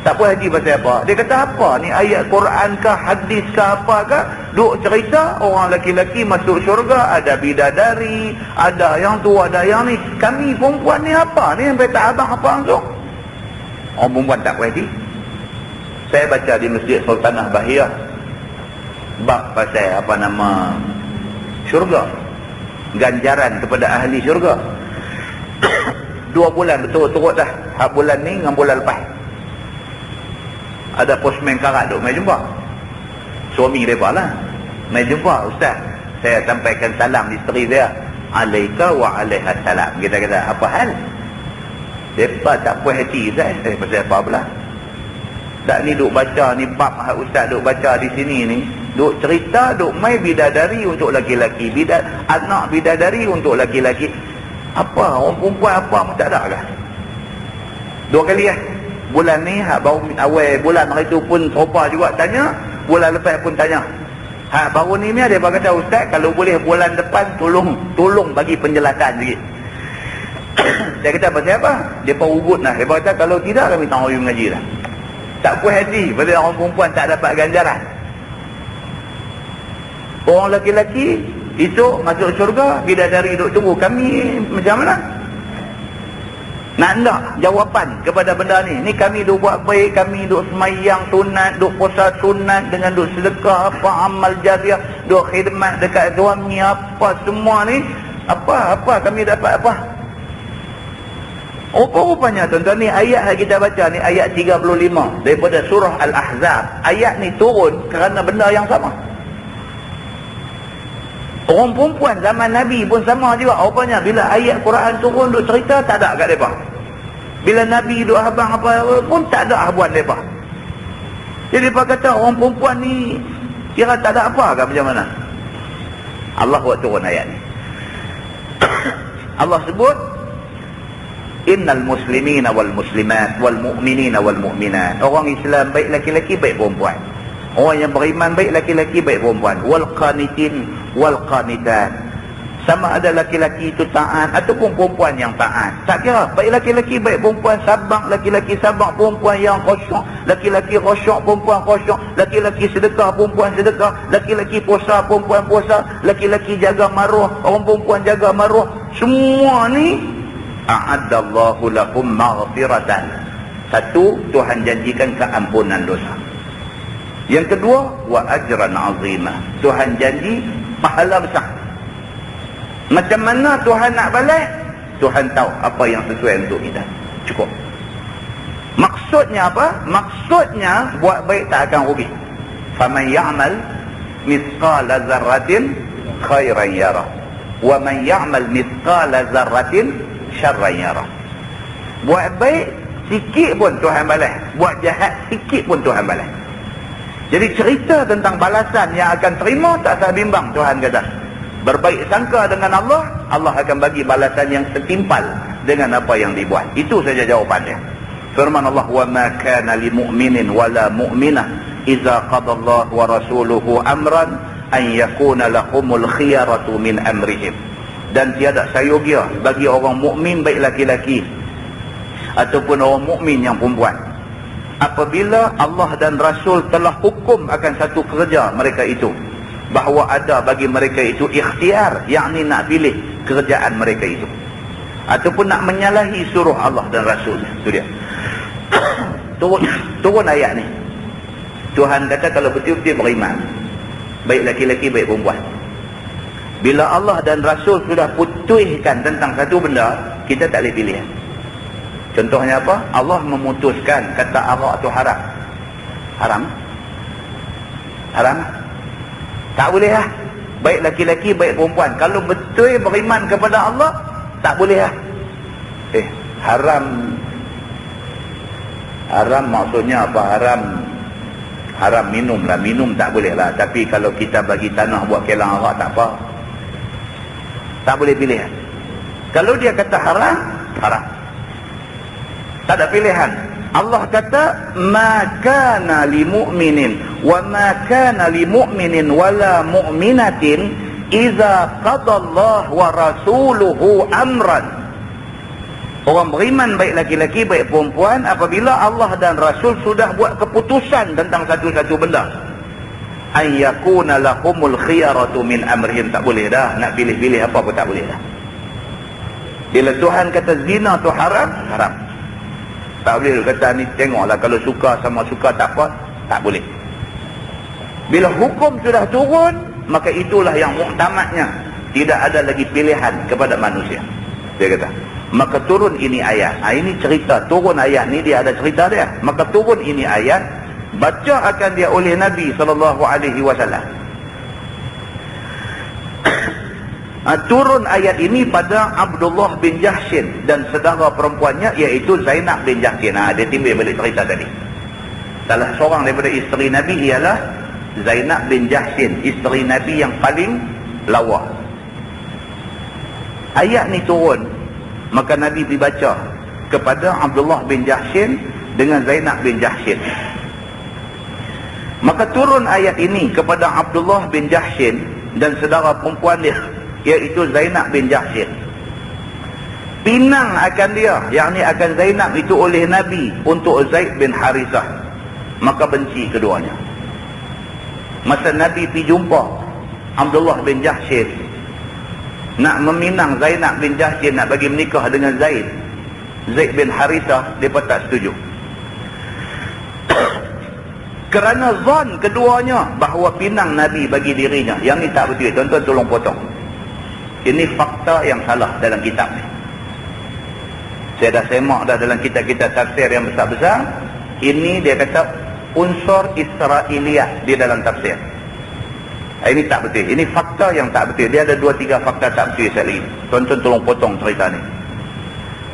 Tak puas hati pasal apa? Dia kata apa ni, ayat Quran kah, hadis kah, apa kah, duk cerita orang laki-laki masuk syurga, ada bidadari, ada yang tu, ada yang ni. Kami perempuan ni apa ni, sampai tak abang apa langsung. Orang perempuan tak puas hati. Saya baca di Masjid Sultanah Bahiyah bab pasal apa nama syurga, ganjaran kepada ahli syurga. 2 bulan betul-betul dah, bulan ni dengan bulan lepas. Ada postman karat duk mai jumpa. Suami mereka lah mai jumpa, ustaz, saya sampaikan salam isteri dia, alaika wa alaiha salam. Kita kata, apa hal? Mereka tak puas hati, ustaz. Pasal apa pula? Tak ni duk baca ni bab ustaz duk baca di sini ni, duk cerita duk mai bidadari untuk laki-laki, anak bidadari untuk laki-laki. Apa orang perempuan apa pun tak ada kah? 2 kali bulan ni baru awal bulan hari tu pun serupa juga tanya, bulan lepas pun tanya. Baru ni dia kata, ustaz kalau boleh bulan depan tolong bagi penjelasan sikit. Saya kata pasal apa? Depa ugut lah. Depa kata kalau tidak kami tak mau mengaji lah. Tak puas hati pasal orang perempuan tak dapat ganjaran. Orang lelaki itu masuk syurga, bidadari duk tunggu. Kami macam mana? Nak jawapan kepada benda ni. Ni kami duk buat baik, kami duk semayang sunat, duk puasa sunat, dengan duk sedekah, apa amal jariah, duk khidmat dekat suami, apa semua ni. Apa kami dapat apa? Rupanya tuan-tuan, ni ayat yang kita baca ni, ayat 35 daripada surah Al-Ahzab. Ayat ni turun kerana benda yang sama. Orang perempuan zaman Nabi pun sama juga. Rupanya bila ayat Quran turun duk cerita, tak ada kat mereka. Bila Nabi duk habang apa pun tak ada habuan mereka. Jadi mereka kata orang perempuan ni kira tak ada apa ke macam mana? Allah buat turun ayat ni. Allah sebut innal muslimina wal muslimat wal mu'minina wal mu'minat. Orang Islam baik laki-laki baik perempuan. Orang yang beriman baik laki-laki baik perempuan. Wal qanitin wal qanitat. Sama ada laki-laki itu taat ataupun perempuan yang taat. Tak kira baik laki-laki baik perempuan, sabar laki-laki sabar, perempuan yang khusyuk, laki-laki khusyuk, perempuan khusyuk, laki-laki sedekah, perempuan sedekah, laki-laki puasa, perempuan puasa, laki-laki jaga maruah, orang perempuan jaga maruah. Semua ni a'addallahu lahum maghfiratan. Satu, Tuhan janjikan keampunan dosa. Yang kedua, wa ajran azimah. Tuhan janji pahala besar. Macam mana Tuhan nak balas? Tuhan tahu apa yang sesuai untuk kita. Cukup. Maksudnya apa? Maksudnya buat baik tak akan rugi. Faman ya'mal mithqala dzarratin khairan yarah, wa man ya'mal mithqala dzarratin syarran yarah. Buat baik sikit pun Tuhan balas, buat jahat sikit pun Tuhan balas. Jadi cerita tentang balasan yang akan terima tak usah bimbang. Tuhan kata berbaik sangka dengan Allah, Allah akan bagi balasan yang setimpal dengan apa yang dibuat. Itu saja jawapannya. Firman Allah, wa ma kana lil mu'minin wala mu'minah idza qada Allah wa rasuluhu amran an yakuna lahumul khiyaratu min amrihim. Dan tiada sayogia bagi orang mukmin baik laki-laki ataupun orang mukmin yang perempuan, apabila Allah dan Rasul telah hukum akan satu kerja mereka itu, bahawa ada bagi mereka itu ikhtiar, yakni nak pilih kerjaan mereka itu, ataupun nak menyalahi suruh Allah dan Rasul. Itu dia. Turun ayat ni. Tuhan kata kalau betul-betul beriman, baik laki-laki baik perempuan, bila Allah dan Rasul sudah putuskan tentang satu benda, kita tak boleh pilih. Contohnya apa? Allah memutuskan kata arak tu haram. Haram? Haram? Tak boleh lah. Baik laki-laki baik perempuan, kalau betul beriman kepada Allah, tak boleh lah. Haram maksudnya apa? Haram minum lah. Minum tak boleh lah. Tapi kalau kita bagi tanah buat kelang arak, tak apa. Tak boleh pilih. Kalau dia kata haram, haram. Tak ada pilihan. Allah kata ma kana li mu'minin wa ma kana li mu'minin wala mu'minatin idza qada Allah wa rasuluhu amran. Orang beriman baik laki-laki baik perempuan, apabila Allah dan Rasul sudah buat keputusan tentang satu-satu benda, an yakuna lahumul khiyaratu min amrihim. Tak boleh dah nak pilih-pilih apa pun, tak boleh dah. Bila Tuhan kata zina tu haram, haram. Tak boleh kata ni tengoklah, kalau suka sama suka tak apa, tak boleh. Bila hukum sudah turun, maka itulah yang muktamadnya. Tidak ada lagi pilihan kepada manusia. Dia kata, maka turun ini ayat. Ini cerita, turun ayat ni dia ada cerita dia. Maka turun ini ayat, baca akan dia oleh Nabi SAW. Turun ayat ini pada Abdullah bin Jahshin dan saudara perempuannya, iaitu Zainab bin Jahshin. Dia timbul balik cerita tadi. Salah seorang daripada isteri Nabi ialah Zainab bin Jahshin, isteri Nabi yang paling lawa. Ayat ni turun, maka Nabi dibaca kepada Abdullah bin Jahshin dengan Zainab bin Jahshin. Maka turun ayat ini kepada Abdullah bin Jahshin dan saudara perempuan dia, iaitu Zainab bin Jahshin. Pinang akan dia, yakni akan Zainab itu oleh Nabi untuk Zaid bin Harithah. Maka benci keduanya. Masa Nabi pergi jumpa Abdullah bin Jahshin nak meminang Zainab bin Jahshin, nak bagi menikah dengan Zaid bin Harithah, mereka tak setuju. Kerana zon keduanya bahawa pinang Nabi bagi dirinya. Yang ni tak betul. Tuan-tuan tolong potong. Ini fakta yang salah dalam kitab ni. Saya dah semak dah dalam kitab-kitab tafsir yang besar-besar. Ini dia kata unsur Israiliyat di dalam tafsir. Ini tak betul. Ini fakta yang tak betul. Dia ada 2-3 fakta tak betul sekali. Tuan-tuan tolong potong cerita ni.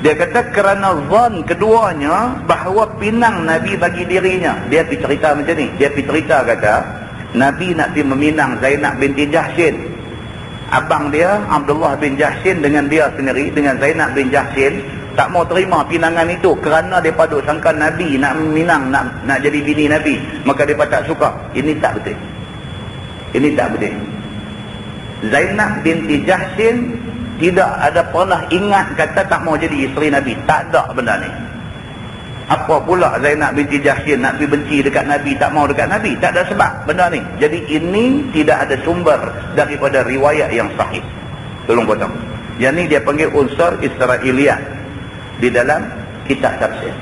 Dia kata kerana zon keduanya bahawa pinang Nabi bagi dirinya. Dia pergi cerita macam ni. Dia pergi cerita kata Nabi nak pergi meminang Zainab binti Jahshin. Abang dia Abdullah bin Jahshin dengan dia sendiri, dengan Zainab bin Jahshin, tak mau terima pinangan itu kerana mereka duk sangka Nabi nak minang, nak jadi bini Nabi, maka mereka tak suka. Ini tak betul. Ini tak betul. Zainab binti Jahshin tidak ada pernah ingat kata tak mau jadi isteri Nabi. Tak ada benda ni. Apa pula Zainab binti Jahshin nak pergi benci dekat Nabi, tak mau dekat Nabi? Tak ada sebab benda ni. Jadi ini tidak ada sumber daripada riwayat yang sahih. Tolong potong. Yang ni dia panggil unsur Israiliyat di dalam kitab tafsir.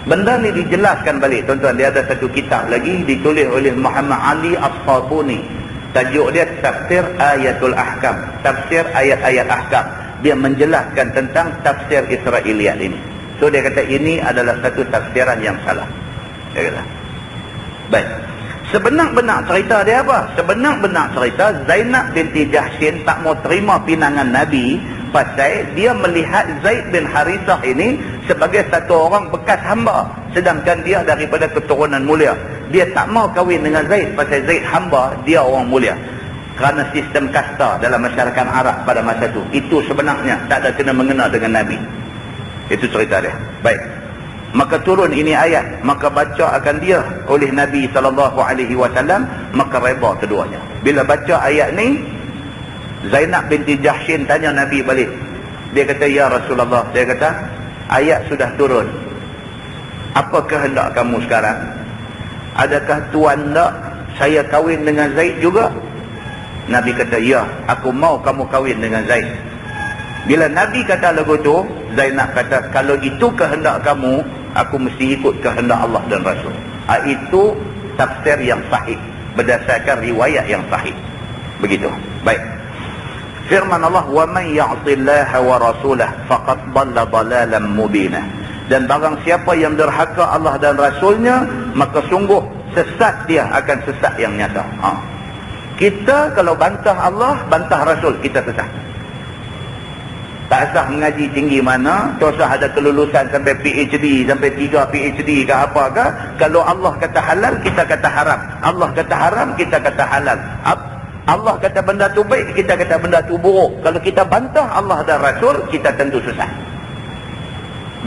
Benda ni dijelaskan balik, tuan-tuan. Dia ada satu kitab lagi ditulis oleh Muhammad Ali As-Sabuni. Tajuk dia Tafsir Ayatul Ahkam. Tafsir ayat-ayat ahkam. Dia menjelaskan tentang tafsir Israiliyat ini. So dia kata ini adalah satu tafsiran yang salah. Dia kata. Baik. Sebenar-benar cerita dia apa? Sebenar-benar cerita Zainab binti Jahshin tak mau terima pinangan Nabi pasal dia melihat Zaid bin Harithah ini sebagai satu orang bekas hamba, sedangkan dia daripada keturunan mulia. Dia tak mau kahwin dengan Zaid pasal Zaid hamba, dia orang mulia. Kerana sistem kasta dalam masyarakat Arab pada masa itu. Itu sebenarnya tak ada kena mengena dengan Nabi. Itu cerita dia. Baik. Maka turun ini ayat, maka baca akan dia oleh Nabi SAW, maka reba keduanya. Bila baca ayat ni, Zainab binti Jahshin tanya Nabi balik. Dia kata, ya Rasulullah, dia kata, ayat sudah turun. Apa kehendak kamu sekarang? Adakah tuan nak saya kahwin dengan Zaid juga? Nabi kata, ya, aku mau kamu kahwin dengan Zaid. Bila Nabi kata lagu tu, Zainab kata, kalau itu kehendak kamu, aku mesti ikut kehendak Allah dan Rasul. Itu tafsir yang sahih berdasarkan riwayat yang sahih. Begitu. Baik. Firman Allah, wa man ya'tillaha wa rasulahu faqad dhalla dhalalan mubina. Dan barang siapa yang derhaka Allah dan Rasulnya, maka sungguh sesat dia akan sesat yang nyata. Kita kalau bantah Allah, bantah Rasul, kita sesat. Tak sah mengaji tinggi mana, tak sah ada kelulusan sampai PhD, sampai 3 PhD ke apa ke. Kalau Allah kata halal, kita kata haram. Allah kata haram, kita kata halal. Allah kata benda tu baik, kita kata benda tu buruk. Kalau kita bantah Allah dan Rasul, kita tentu sesat.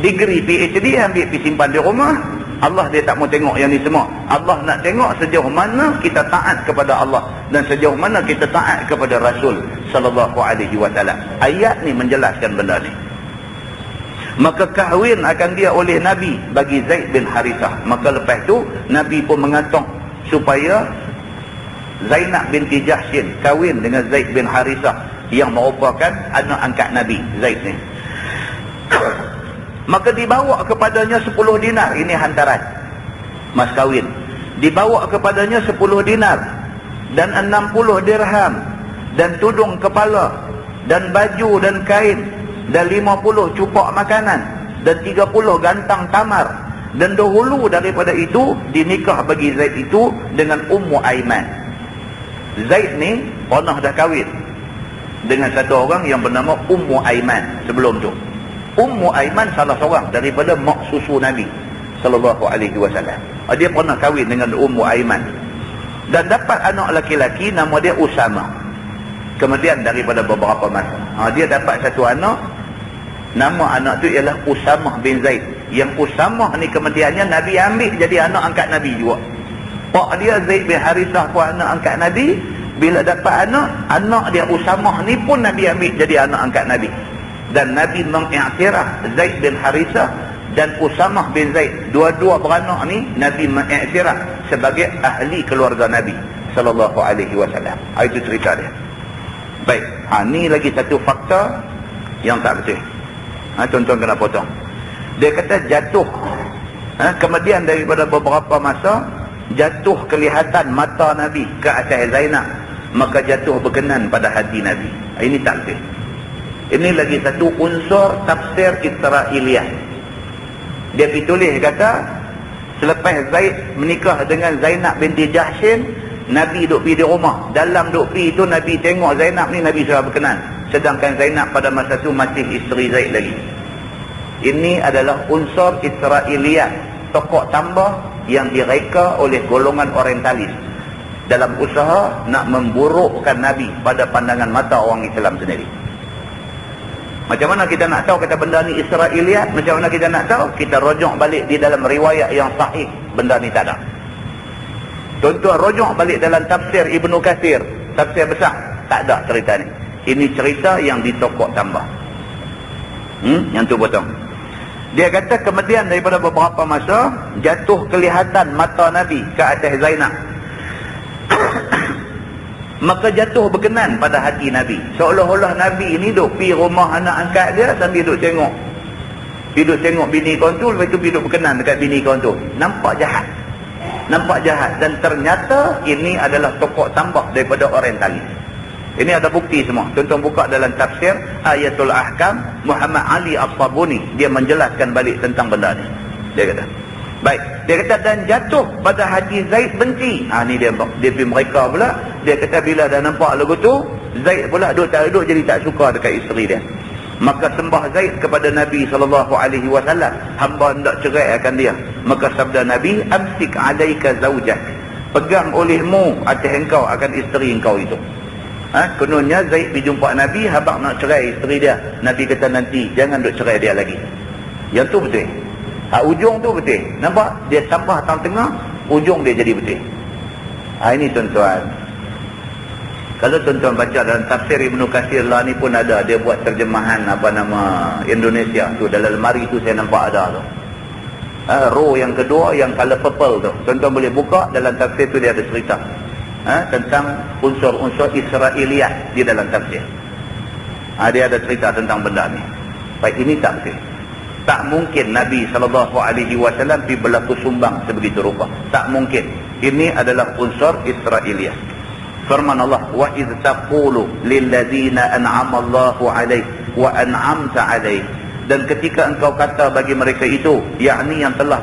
Degree PhD ambil pergi simpan di rumah. Allah dia tak mau tengok yang ni semua. Allah nak tengok sejauh mana kita taat kepada Allah dan sejauh mana kita taat kepada Rasul sallallahu alaihi wasallam. Ayat ni menjelaskan benda ni. Maka kahwin akan dia oleh Nabi bagi Zaid bin Harithah. Maka lepas tu Nabi pun mengatok supaya Zainab binti Jahshin kahwin dengan Zaid bin Harithah yang merupakan anak angkat Nabi Zaid ni. Maka dibawa kepadanya 10 dinar. Ini hantaran mas kahwin. Dibawa kepadanya 10 dinar dan 60 dirham dan tudung kepala dan baju dan kain dan 50 cupak makanan dan 30 gantang tamar. Dan dahulu daripada itu dinikah bagi Zaid itu dengan Ummu Aiman. Zaid ni pernah dah kahwin dengan satu orang yang bernama Ummu Aiman sebelum tu. Ummu Aiman salah seorang daripada mak susu Nabi sallallahu alaihi wasallam. Dia pernah kahwin dengan Ummu Aiman dan dapat anak laki-laki nama dia Usama. Kemudian daripada beberapa masa, dia dapat satu anak, nama anak tu ialah Usamah bin Zaid. Yang Usamah ni kemudiannya Nabi ambil jadi anak angkat Nabi juga. Pak dia Zaid bin Harithah pun anak angkat Nabi. Bila dapat anak dia Usamah ni pun Nabi ambil jadi anak angkat Nabi. Dan Nabi mengiktiraf Zaid bin Harithah dan Usamah bin Zaid, dua-dua beranak ni Nabi mengiktiraf sebagai ahli keluarga Nabi sallallahu alaihi wasallam. Itu cerita dia. Baik, ni lagi satu fakta yang tak betul. Tuan-tuan kena potong. Dia kata jatuh, kemudian daripada beberapa masa jatuh kelihatan mata Nabi ke atas Zainab, maka jatuh berkenan pada hati Nabi. Ini tak betul. Ini lagi satu unsur tafsir Israiliyah. Dia ditulis kata, selepas Zaid menikah dengan Zainab binti Jahshin, Nabi duk pergi di rumah. Dalam duk pergi itu Nabi tengok Zainab ni, Nabi sudah berkenan. Sedangkan Zainab pada masa itu masih isteri Zaid lagi. Ini adalah unsur Israiliyat, tokoh tambah yang direka oleh golongan orientalis dalam usaha nak memburukkan Nabi pada pandangan mata orang Islam sendiri. Macam mana kita nak tahu kata benda ni Israiliyat? Macam mana kita nak tahu? Kita rujuk balik di dalam riwayat yang sahih, benda ni tak ada. Tuan-tuan rujuk balik dalam tafsir Ibnu Katsir, tafsir besar, tak ada cerita ni. Ini cerita yang ditokok tambah. Yang tu potong. Dia kata kemudian daripada beberapa masa jatuh kelihatan mata Nabi ke atas Zainab. Maka jatuh berkenan pada hati Nabi. Seolah-olah Nabi ini duduk pergi rumah anak angkat dia sambil duduk tengok. Duduk tengok bini kawan tu, lepas tu duduk berkenan dekat bini kawan tu. Nampak jahat. Nampak jahat. Dan ternyata ini adalah tokok tambah daripada orientalis. Ini ada bukti semua. Tuan-tuan buka dalam tafsir Ayatul Ahkam, Muhammad Ali As-Sabuni. Dia menjelaskan balik tentang benda ni. Dia kata. Baik, dia kata dan jatuh pada hati Zaid benci. Ni dia pergi mereka pula. Dia kata bila dah nampak lagu tu, Zaid pula duduk jadi tak suka dekat isteri dia. Maka sembah Zaid kepada Nabi SAW, hamba hendak cerai akan dia. Maka sabda Nabi, amsik alaika zaujak, pegang olehmu atas engkau akan isteri engkau itu. Kononnya Zaid pergi jumpa Nabi, habaq nak cerai isteri dia. Nabi kata nanti jangan duk cerai dia lagi. Yang tu betul. Ujung tu betul. Nampak? Dia tambah tengah, ujung dia jadi betul. Ini tuan-tuan. Kalau tuan-tuan baca dalam tafsir Ibnu Katsir lah ni pun ada. Dia buat terjemahan apa nama Indonesia tu. Dalam lemari tu saya nampak ada tu. Row yang kedua yang color purple tu. Tuan-tuan boleh buka dalam tafsir tu dia ada cerita. Tentang unsur-unsur Israiliyat di dalam tafsir. Dia ada cerita tentang benda ni. Baik, ini tak betul. Tak mungkin Nabi SAW pergi berlaku sumbang sebegitu rupa. Tak mungkin. Ini adalah unsur Israiliyah. Firman Allah, wa idh taqulu lilladzina an'ama Allahu 'alaih wa an'amta 'alaih. Dan ketika engkau kata bagi mereka itu, yakni yang telah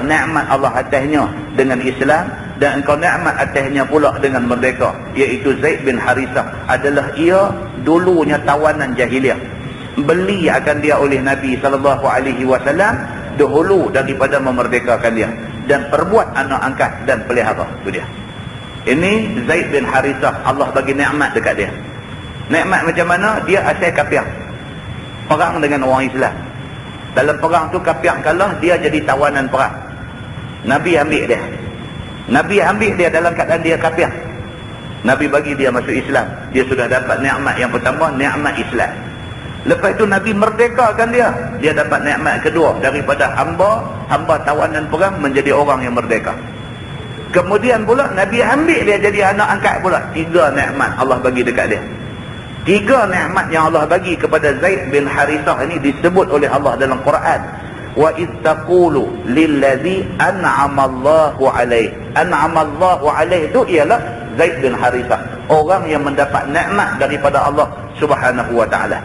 nikmat Allah atasnya dengan Islam, dan engkau nikmat atasnya pula dengan merdeka, iaitu Zaid bin Harithah, adalah ia dulunya tawanan jahiliah. Beli akan dia oleh Nabi SAW dahulu daripada memerdekakan dia, dan perbuat anak angkat dan pelihara. Itu dia. Ini Zaid bin Harithah, Allah bagi nikmat dekat dia. Nikmat macam mana? Dia asal kafir, perang dengan orang Islam. Dalam perang tu kafir kalah, dia jadi tawanan perang. Nabi ambil dia. Nabi ambil dia dalam keadaan dia kafir. Nabi bagi dia masuk Islam. Dia sudah dapat nikmat yang pertama, nikmat Islam. Lepas itu Nabi merdekakan dia. Dia dapat nikmat kedua, daripada hamba tawanan perang menjadi orang yang merdeka. Kemudian pula Nabi ambil dia jadi anak angkat pula. 3 nikmat Allah bagi dekat dia. 3 nikmat yang Allah bagi kepada Zaid bin Harithah ini disebut oleh Allah dalam Quran. Wa idh taqulu lillazi an'ama Allahu 'alaihi. An'ama Allahu 'alaihi itu ialah Zaid bin Harithah, orang yang mendapat nikmat daripada Allah Subhanahu wa taala.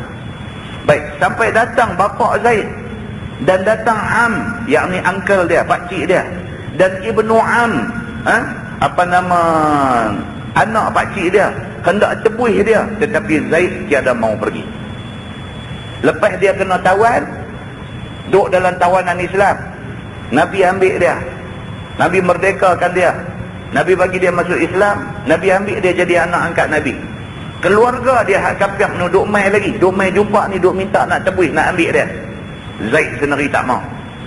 Baik, sampai datang bapa Zaid dan datang Am, yakni uncle dia, pakcik dia, dan Ibnu Am, anak pakcik dia, hendak tebuih dia, tetapi Zaid tiada mau pergi. Lepas dia kena tawan, duduk dalam tawanan Islam, Nabi ambil dia, Nabi merdekakan dia, Nabi bagi dia masuk Islam, Nabi ambil dia jadi anak angkat Nabi. Keluarga dia hak kafir duk mai lagi, duk mai jumpa ni, duk minta nak tebuih, nak ambil dia. Zaid sendiri tak mau.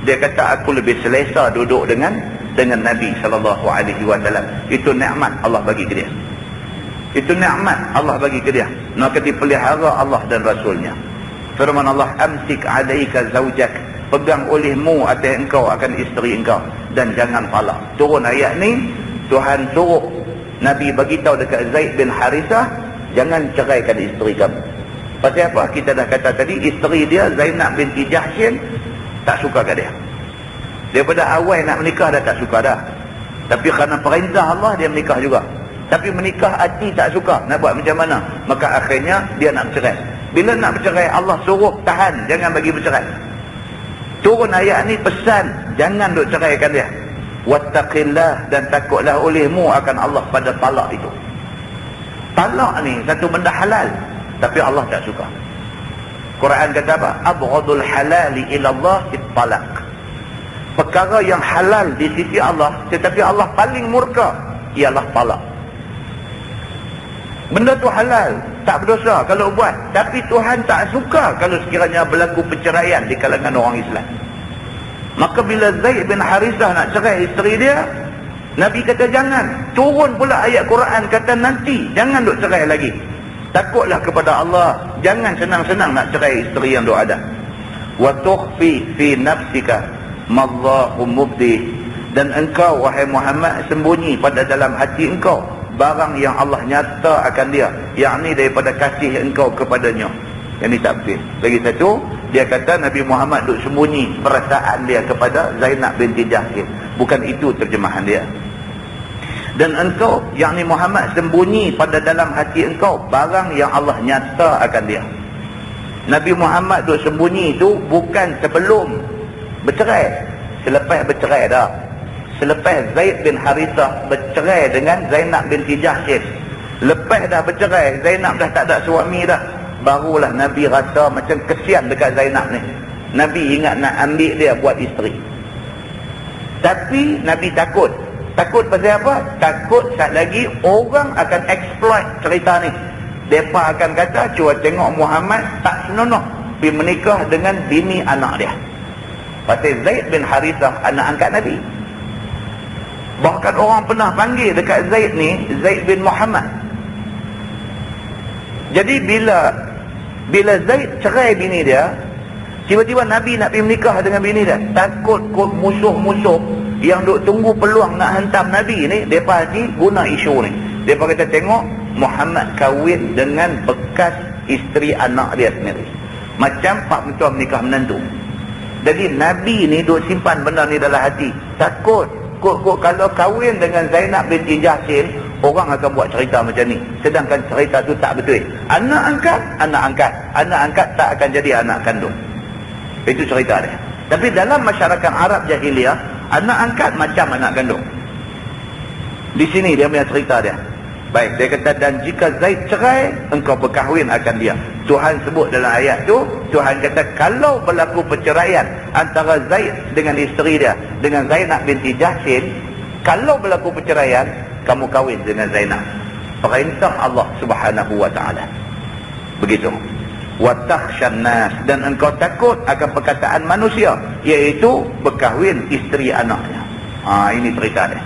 Dia kata aku lebih selesa duduk dengan Nabi SAW. Itu nikmat Allah bagi ke dia. Itu nikmat Allah bagi ke dia. Maka dipelihara Allah dan Rasulnya. Firman Allah, amsik alaika zaujak, pegang olehmu atas engkau akan isteri engkau, dan jangan palak. Turun ayat ni, Tuhan suruh Nabi bagitahu dekat Zaid bin Harithah, jangan ceraikan isteri kamu. Pasal apa? Kita dah kata tadi, isteri dia Zainab binti Jahshin tak suka kat dia. Daripada awal nak menikah dah tak suka dah. Tapi kerana perintah Allah dia menikah juga. Tapi menikah hati tak suka. Nak buat macam mana? Maka akhirnya dia nak bercerai. Bila nak bercerai, Allah suruh tahan, jangan bagi bercerai. Turun ayat ni pesan, jangan duk ceraikan dia. Wattaqillah, dan takutlah olehmu akan Allah pada talak itu. Talak ni satu benda halal, tapi Allah tak suka. Quran kata apa? Abghadul halali ila Allah at-talaq. Perkara yang halal di sisi Allah, tetapi Allah paling murka, ialah talak. Benda tu halal, tak berdosa kalau buat. Tapi Tuhan tak suka kalau sekiranya berlaku perceraian di kalangan orang Islam. Maka bila Zaid bin Harithah nak cerai isteri dia, Nabi kata jangan. Turun pula ayat Quran kata nanti, jangan duk cerai lagi. Takutlah kepada Allah, jangan senang-senang nak cerai isteri yang duk ada. Wa tukhfi fi nafsika mallahu mubdi, dan engkau wahai Muhammad sembunyi pada dalam hati engkau barang yang Allah nyata akan dia, yakni daripada kasih engkau kepadanya. Yang ni tak betul. Lagi satu, dia kata Nabi Muhammad duk sembunyi perasaan dia kepada Zainab binti Jahsh. Bukan itu terjemahan dia. Dan engkau, yakni Muhammad, sembunyi pada dalam hati engkau barang yang Allah nyata akan dia. Nabi Muhammad duk sembunyi itu bukan sebelum bercerai, selepas bercerai dah. Selepas Zaid bin Harithah bercerai dengan Zainab binti Jahsh, lepas dah bercerai, Zainab dah tak ada suami dah, barulah Nabi rasa macam kesian dekat Zainab ni. Nabi ingat nak ambil dia buat isteri. Tapi Nabi takut. Takut pasal apa? Takut sat lagi orang akan exploit cerita ni. Mereka akan kata, cuba tengok Muhammad tak senonoh pergi menikah dengan bini anak dia. Pasal Zaid bin Harithah anak angkat Nabi. Bahkan orang pernah panggil dekat Zaid ni Zaid bin Muhammad. Jadi bila Zaid cerai bini dia, tiba-tiba Nabi nak pergi menikah dengan bini dia. Takut musuh-musuh yang duk tunggu peluang nak hantam Nabi ni, mereka lagi guna isu ni. Mereka kata tengok Muhammad kahwin dengan bekas isteri anak dia sendiri. Macam pak mentua menikah menantu. Jadi Nabi ni duk simpan benda ni dalam hati. Takut kalau kahwin dengan Zainab binti Jahsh, orang akan buat cerita macam ni. Sedangkan cerita tu tak betul. Anak angkat tak akan jadi anak kandung. Itu cerita dia. Tapi dalam masyarakat Arab jahiliah, anak angkat macam anak kandung. Di sini dia punya cerita dia. Baik, dia kata dan jika Zaid cerai, engkau berkahwin akan dia. Tuhan sebut dalam ayat tu, Tuhan kata kalau berlaku perceraian antara Zaid dengan isteri dia, dengan Zainab binti Jahsh, kalau berlaku perceraian, kamu kahwin dengan Zainab. Perintah Allah Subhanahu wa taala. Begitu. Wa takhshan nas, dan engkau takut akan perkataan manusia, iaitu berkahwin isteri anaknya. Ini cerita dia.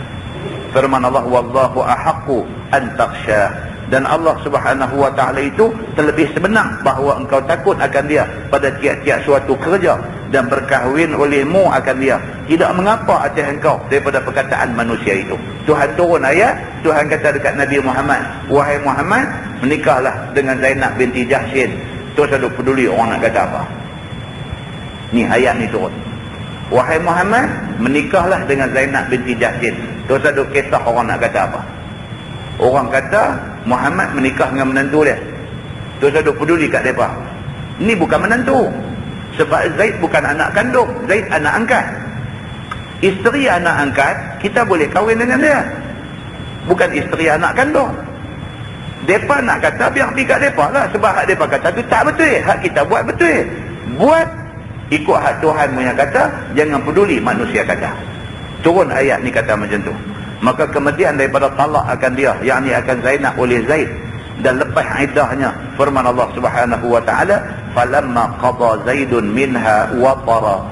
Firman Allah, wallahu ahaqqu an takhsha, dan Allah Subhanahu wa taala itu terlebih sebenar bahawa engkau takut akan dia pada tiap-tiap suatu kerja, dan berkahwin olehmu akan dia, tidak mengapa atas engkau daripada perkataan manusia itu. Tuhan turun ayat, Tuhan kata dekat Nabi Muhammad, wahai Muhammad, menikahlah dengan Zainab binti Jahsh. Terus ada peduli orang nak kata apa. Ni ayat ni turun. Wahai Muhammad, menikahlah dengan Zainab binti Jahsh. Terus ada kisah orang nak kata apa. Orang kata Muhammad menikah dengan menantu dia. Terus ada peduli kat mereka. Ni bukan menantu. Sebab Zaid bukan anak kandung, Zaid anak angkat. Isteri anak angkat, kita boleh kahwin dengan dia. Bukan isteri anak kandung. Mereka nak kata biar pergi kat mereka lah. Sebab hak mereka kata tu tak betul. Hak kita buat betul. Buat ikut hak Tuhan punya kata, jangan peduli manusia kata. Turun ayat ni kata macam tu. Maka kemudian daripada talak akan dia, yakni akan Zainab oleh Zaid, dan lepas iddahnya, firman Allah Subhanahu wa taala, falamma qada Zaidun minha watara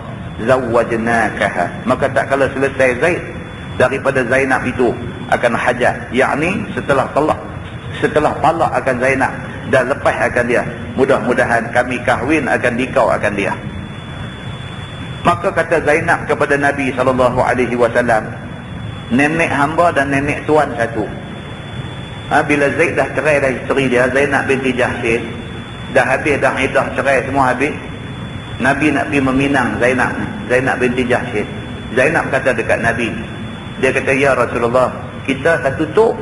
zawwajnakaha, maka tak kala selesai Zaid daripada Zainab itu akan hajat, yakni setelah talak akan Zainab dan lepas akan dia, mudah-mudahan kami kahwin akan dikau akan dia. Maka kata Zainab kepada Nabi SAW, nenek hamba dan nenek tuan satu. Bila Zaid dah cerai dari isteri dia, Zainab binti Jahsh, dah habis dah iddah cerai semua habis, Nabi nak pergi meminang Zainab binti Jahsh. Zainab kata dekat Nabi, dia kata, ya Rasulullah, kita satu tok.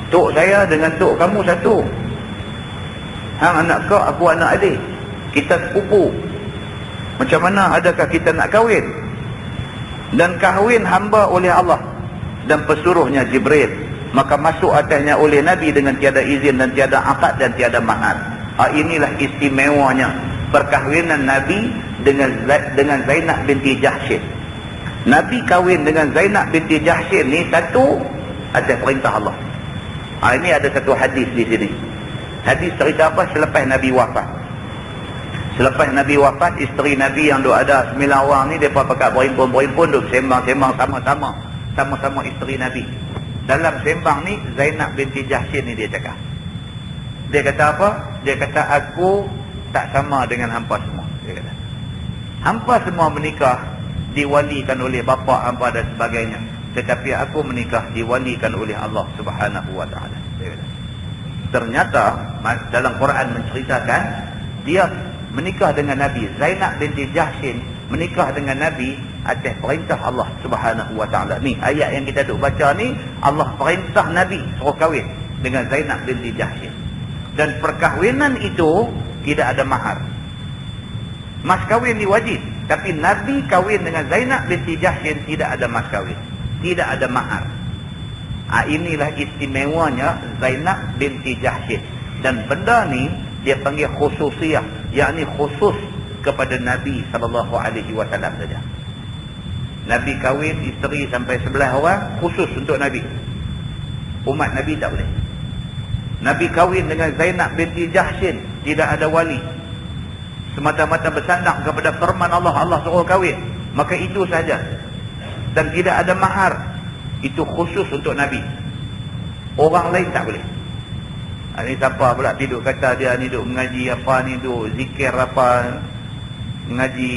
Tok saya dengan tok kamu satu. Hang anak kau, aku anak adik. Kita sepupu. Macam mana adakah kita nak kahwin? Dan kahwin hamba oleh Allah dan pesuruhnya Jibril, maka masuk atasnya oleh Nabi dengan tiada izin dan tiada akad dan tiada mahar. Inilah istimewanya perkahwinan Nabi dengan Zainab binti Jahsh. Nabi kahwin dengan Zainab binti Jahsh ni satu atas perintah Allah. Ini ada satu hadis di sini. Hadis cerita apa? Selepas Nabi wafat. Selepas Nabi wafat, isteri Nabi yang ada 9 orang ni, mereka pakat berimpun-berimpun, duk sembang-sembang sama-sama. Sama-sama isteri Nabi. Dalam sembang ni, Zainab binti Jahshin ni dia cakap. Dia kata apa? Dia kata, aku tak sama dengan hampa semua. Dia kata, hampa semua menikah, diwalikan oleh bapa hampa dan sebagainya. Tetapi aku menikah, diwalikan oleh Allah Subhanahu wa ta'ala. Dia kata, ternyata, dalam Quran menceritakan, dia menikah dengan Nabi. Zainab binti Jahshin menikah dengan Nabi atas perintah Allah Subhanahu wa ta'ala. Ni ayat yang kita duk baca ni, Allah perintah Nabi suruh kahwin dengan Zainab binti Jahshin. Dan perkahwinan itu tidak ada mahar. Mas kahwin ni wajib, tapi Nabi kahwin dengan Zainab binti Jahshin tidak ada mas kahwin, tidak ada mahar. Inilah istimewanya Zainab binti Jahshin. Dan benda ni dia panggil khususiyah, yakni khusus kepada Nabi SAW saja. Nabi kahwin isteri sampai 11 orang, khusus untuk Nabi. Umat Nabi tak boleh. Nabi kahwin dengan Zainab binti Jahshin, tidak ada wali, semata-mata bersandar kepada firman Allah, Allah suruh kahwin, maka itu saja. Dan tidak ada mahar, itu khusus untuk Nabi. Orang lain tak boleh. Ini siapa pula tidur kata dia ni duk mengaji apa ni, duk zikir apa, mengaji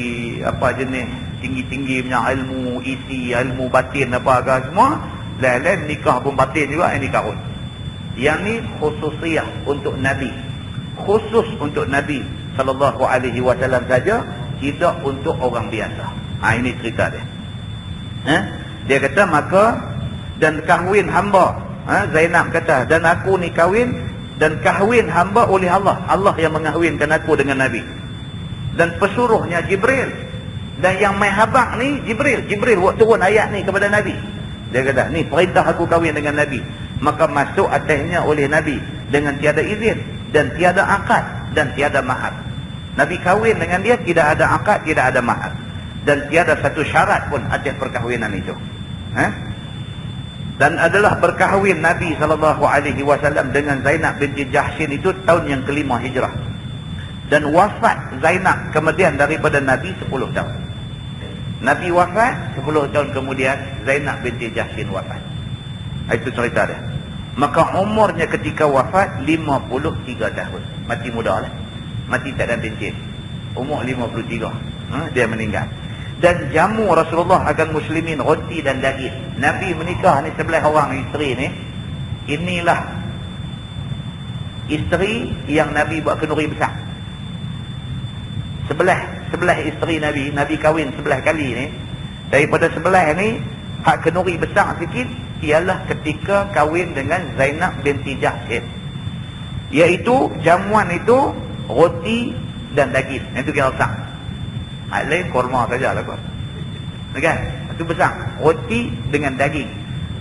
apa jenis tinggi-tinggi punya ilmu isi, ilmu batin apa ke semua, lain-lain nikah pun batin juga, ini kahun. Yang ni khususiyah untuk Nabi, khusus untuk Nabi SAW saja, tidak untuk orang biasa. Ini cerita dia. Dia kata, maka dan kahwin hamba, Zainab kata, dan aku ni kahwin, dan kahwin hamba oleh Allah. Allah yang mengahwinkan aku dengan Nabi. Dan pesuruhnya Jibril. Dan yang main habaq ni Jibril. Jibril buat turun ayat ni kepada Nabi. Dia kata, ni perintah aku kahwin dengan Nabi. Maka masuk atasnya oleh Nabi dengan tiada izin, dan tiada akad, dan tiada mahar. Nabi kahwin dengan dia, tidak ada akad, tidak ada mahar. Dan tiada satu syarat pun atas perkahwinan itu. Dan adalah berkahwin Nabi SAW dengan Zainab binti Jahshin itu tahun yang kelima hijrah. Dan wafat Zainab kemudian daripada Nabi 10 tahun. Nabi wafat 10 tahun kemudian Zainab binti Jahshin wafat. Itu cerita dia. Maka umurnya ketika wafat 53 tahun. Mati muda lah. Mati tak ada pencet. Umur 53. Dia meninggal. Dan jamu Rasulullah akan muslimin roti dan daging. Nabi menikah ni 11 orang isteri ni. Inilah isteri yang Nabi buat kenduri besar. 11 isteri Nabi. Nabi kahwin 11 kali ni. Daripada 11 ni, hak kenduri besar sikit ialah ketika kahwin dengan Zainab binti Jahshin. Iaitu jamuan itu roti dan daging. Itu kira besar. Lain korma saja lah kot. Kan? Itu besar. Roti dengan daging.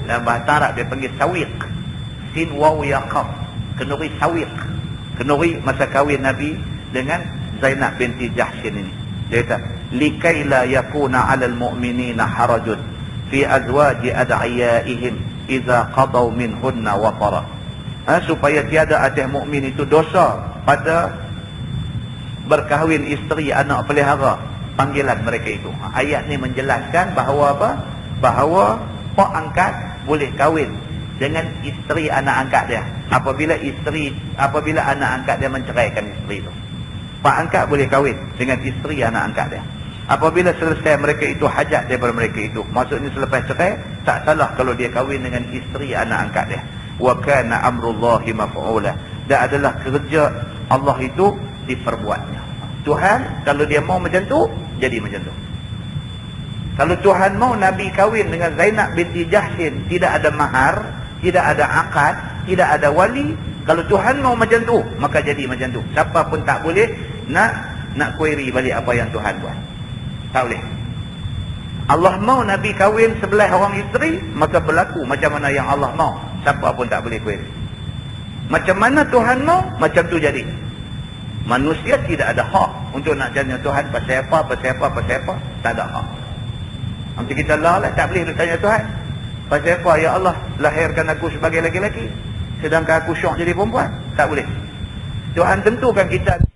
Dalam bahasa Arab dia panggil sawiq. Sin waw ya qaf. Kenduri sawiq. Kenduri masa kahwin Nabi dengan Zainab binti Jahshin ini. Dia kata, likai la yakuna 'alal mu'minina harajun fi azwaji ad'iyaihim idza qadaw minhunna watara. Supaya tiada atas mukmin itu dosa pada berkahwin isteri anak pelihara panggilan mereka itu. Ayat ni menjelaskan bahawa apa? Bahawa pak angkat boleh kahwin dengan isteri anak angkat dia. Apabila anak angkat dia menceraikan isteri itu, pak angkat boleh kahwin dengan isteri anak angkat dia. Apabila selesai mereka itu hajat daripada mereka itu, maksudnya selepas cerai, tak salah kalau dia kahwin dengan isteri anak angkat dia. Wa kana amrullahi maf'ula. Dan adalah kerja Allah itu diperbuatnya. Tuhan kalau dia mau macam tu, jadi macam tu. Kalau Tuhan mau Nabi kahwin dengan Zainab binti Jahshin, tidak ada mahar, tidak ada akad, tidak ada wali. Kalau Tuhan mau macam tu, maka jadi macam tu. Siapa pun tak boleh nak query balik apa yang Tuhan buat. Tak boleh. Allah mau Nabi kahwin 11 orang isteri, maka berlaku macam mana yang Allah mau. Siapa pun tak boleh query. Macam mana Tuhan mau, macam tu jadi. Manusia tidak ada hak untuk nak tanya Tuhan pasal apa. Tak ada hak. Nanti kita lah tak boleh nak tanya Tuhan pasal apa, ya Allah lahirkan aku sebagai lelaki-lelaki. sedangkan aku syok jadi perempuan? Tak boleh. Tuhan tentukan kita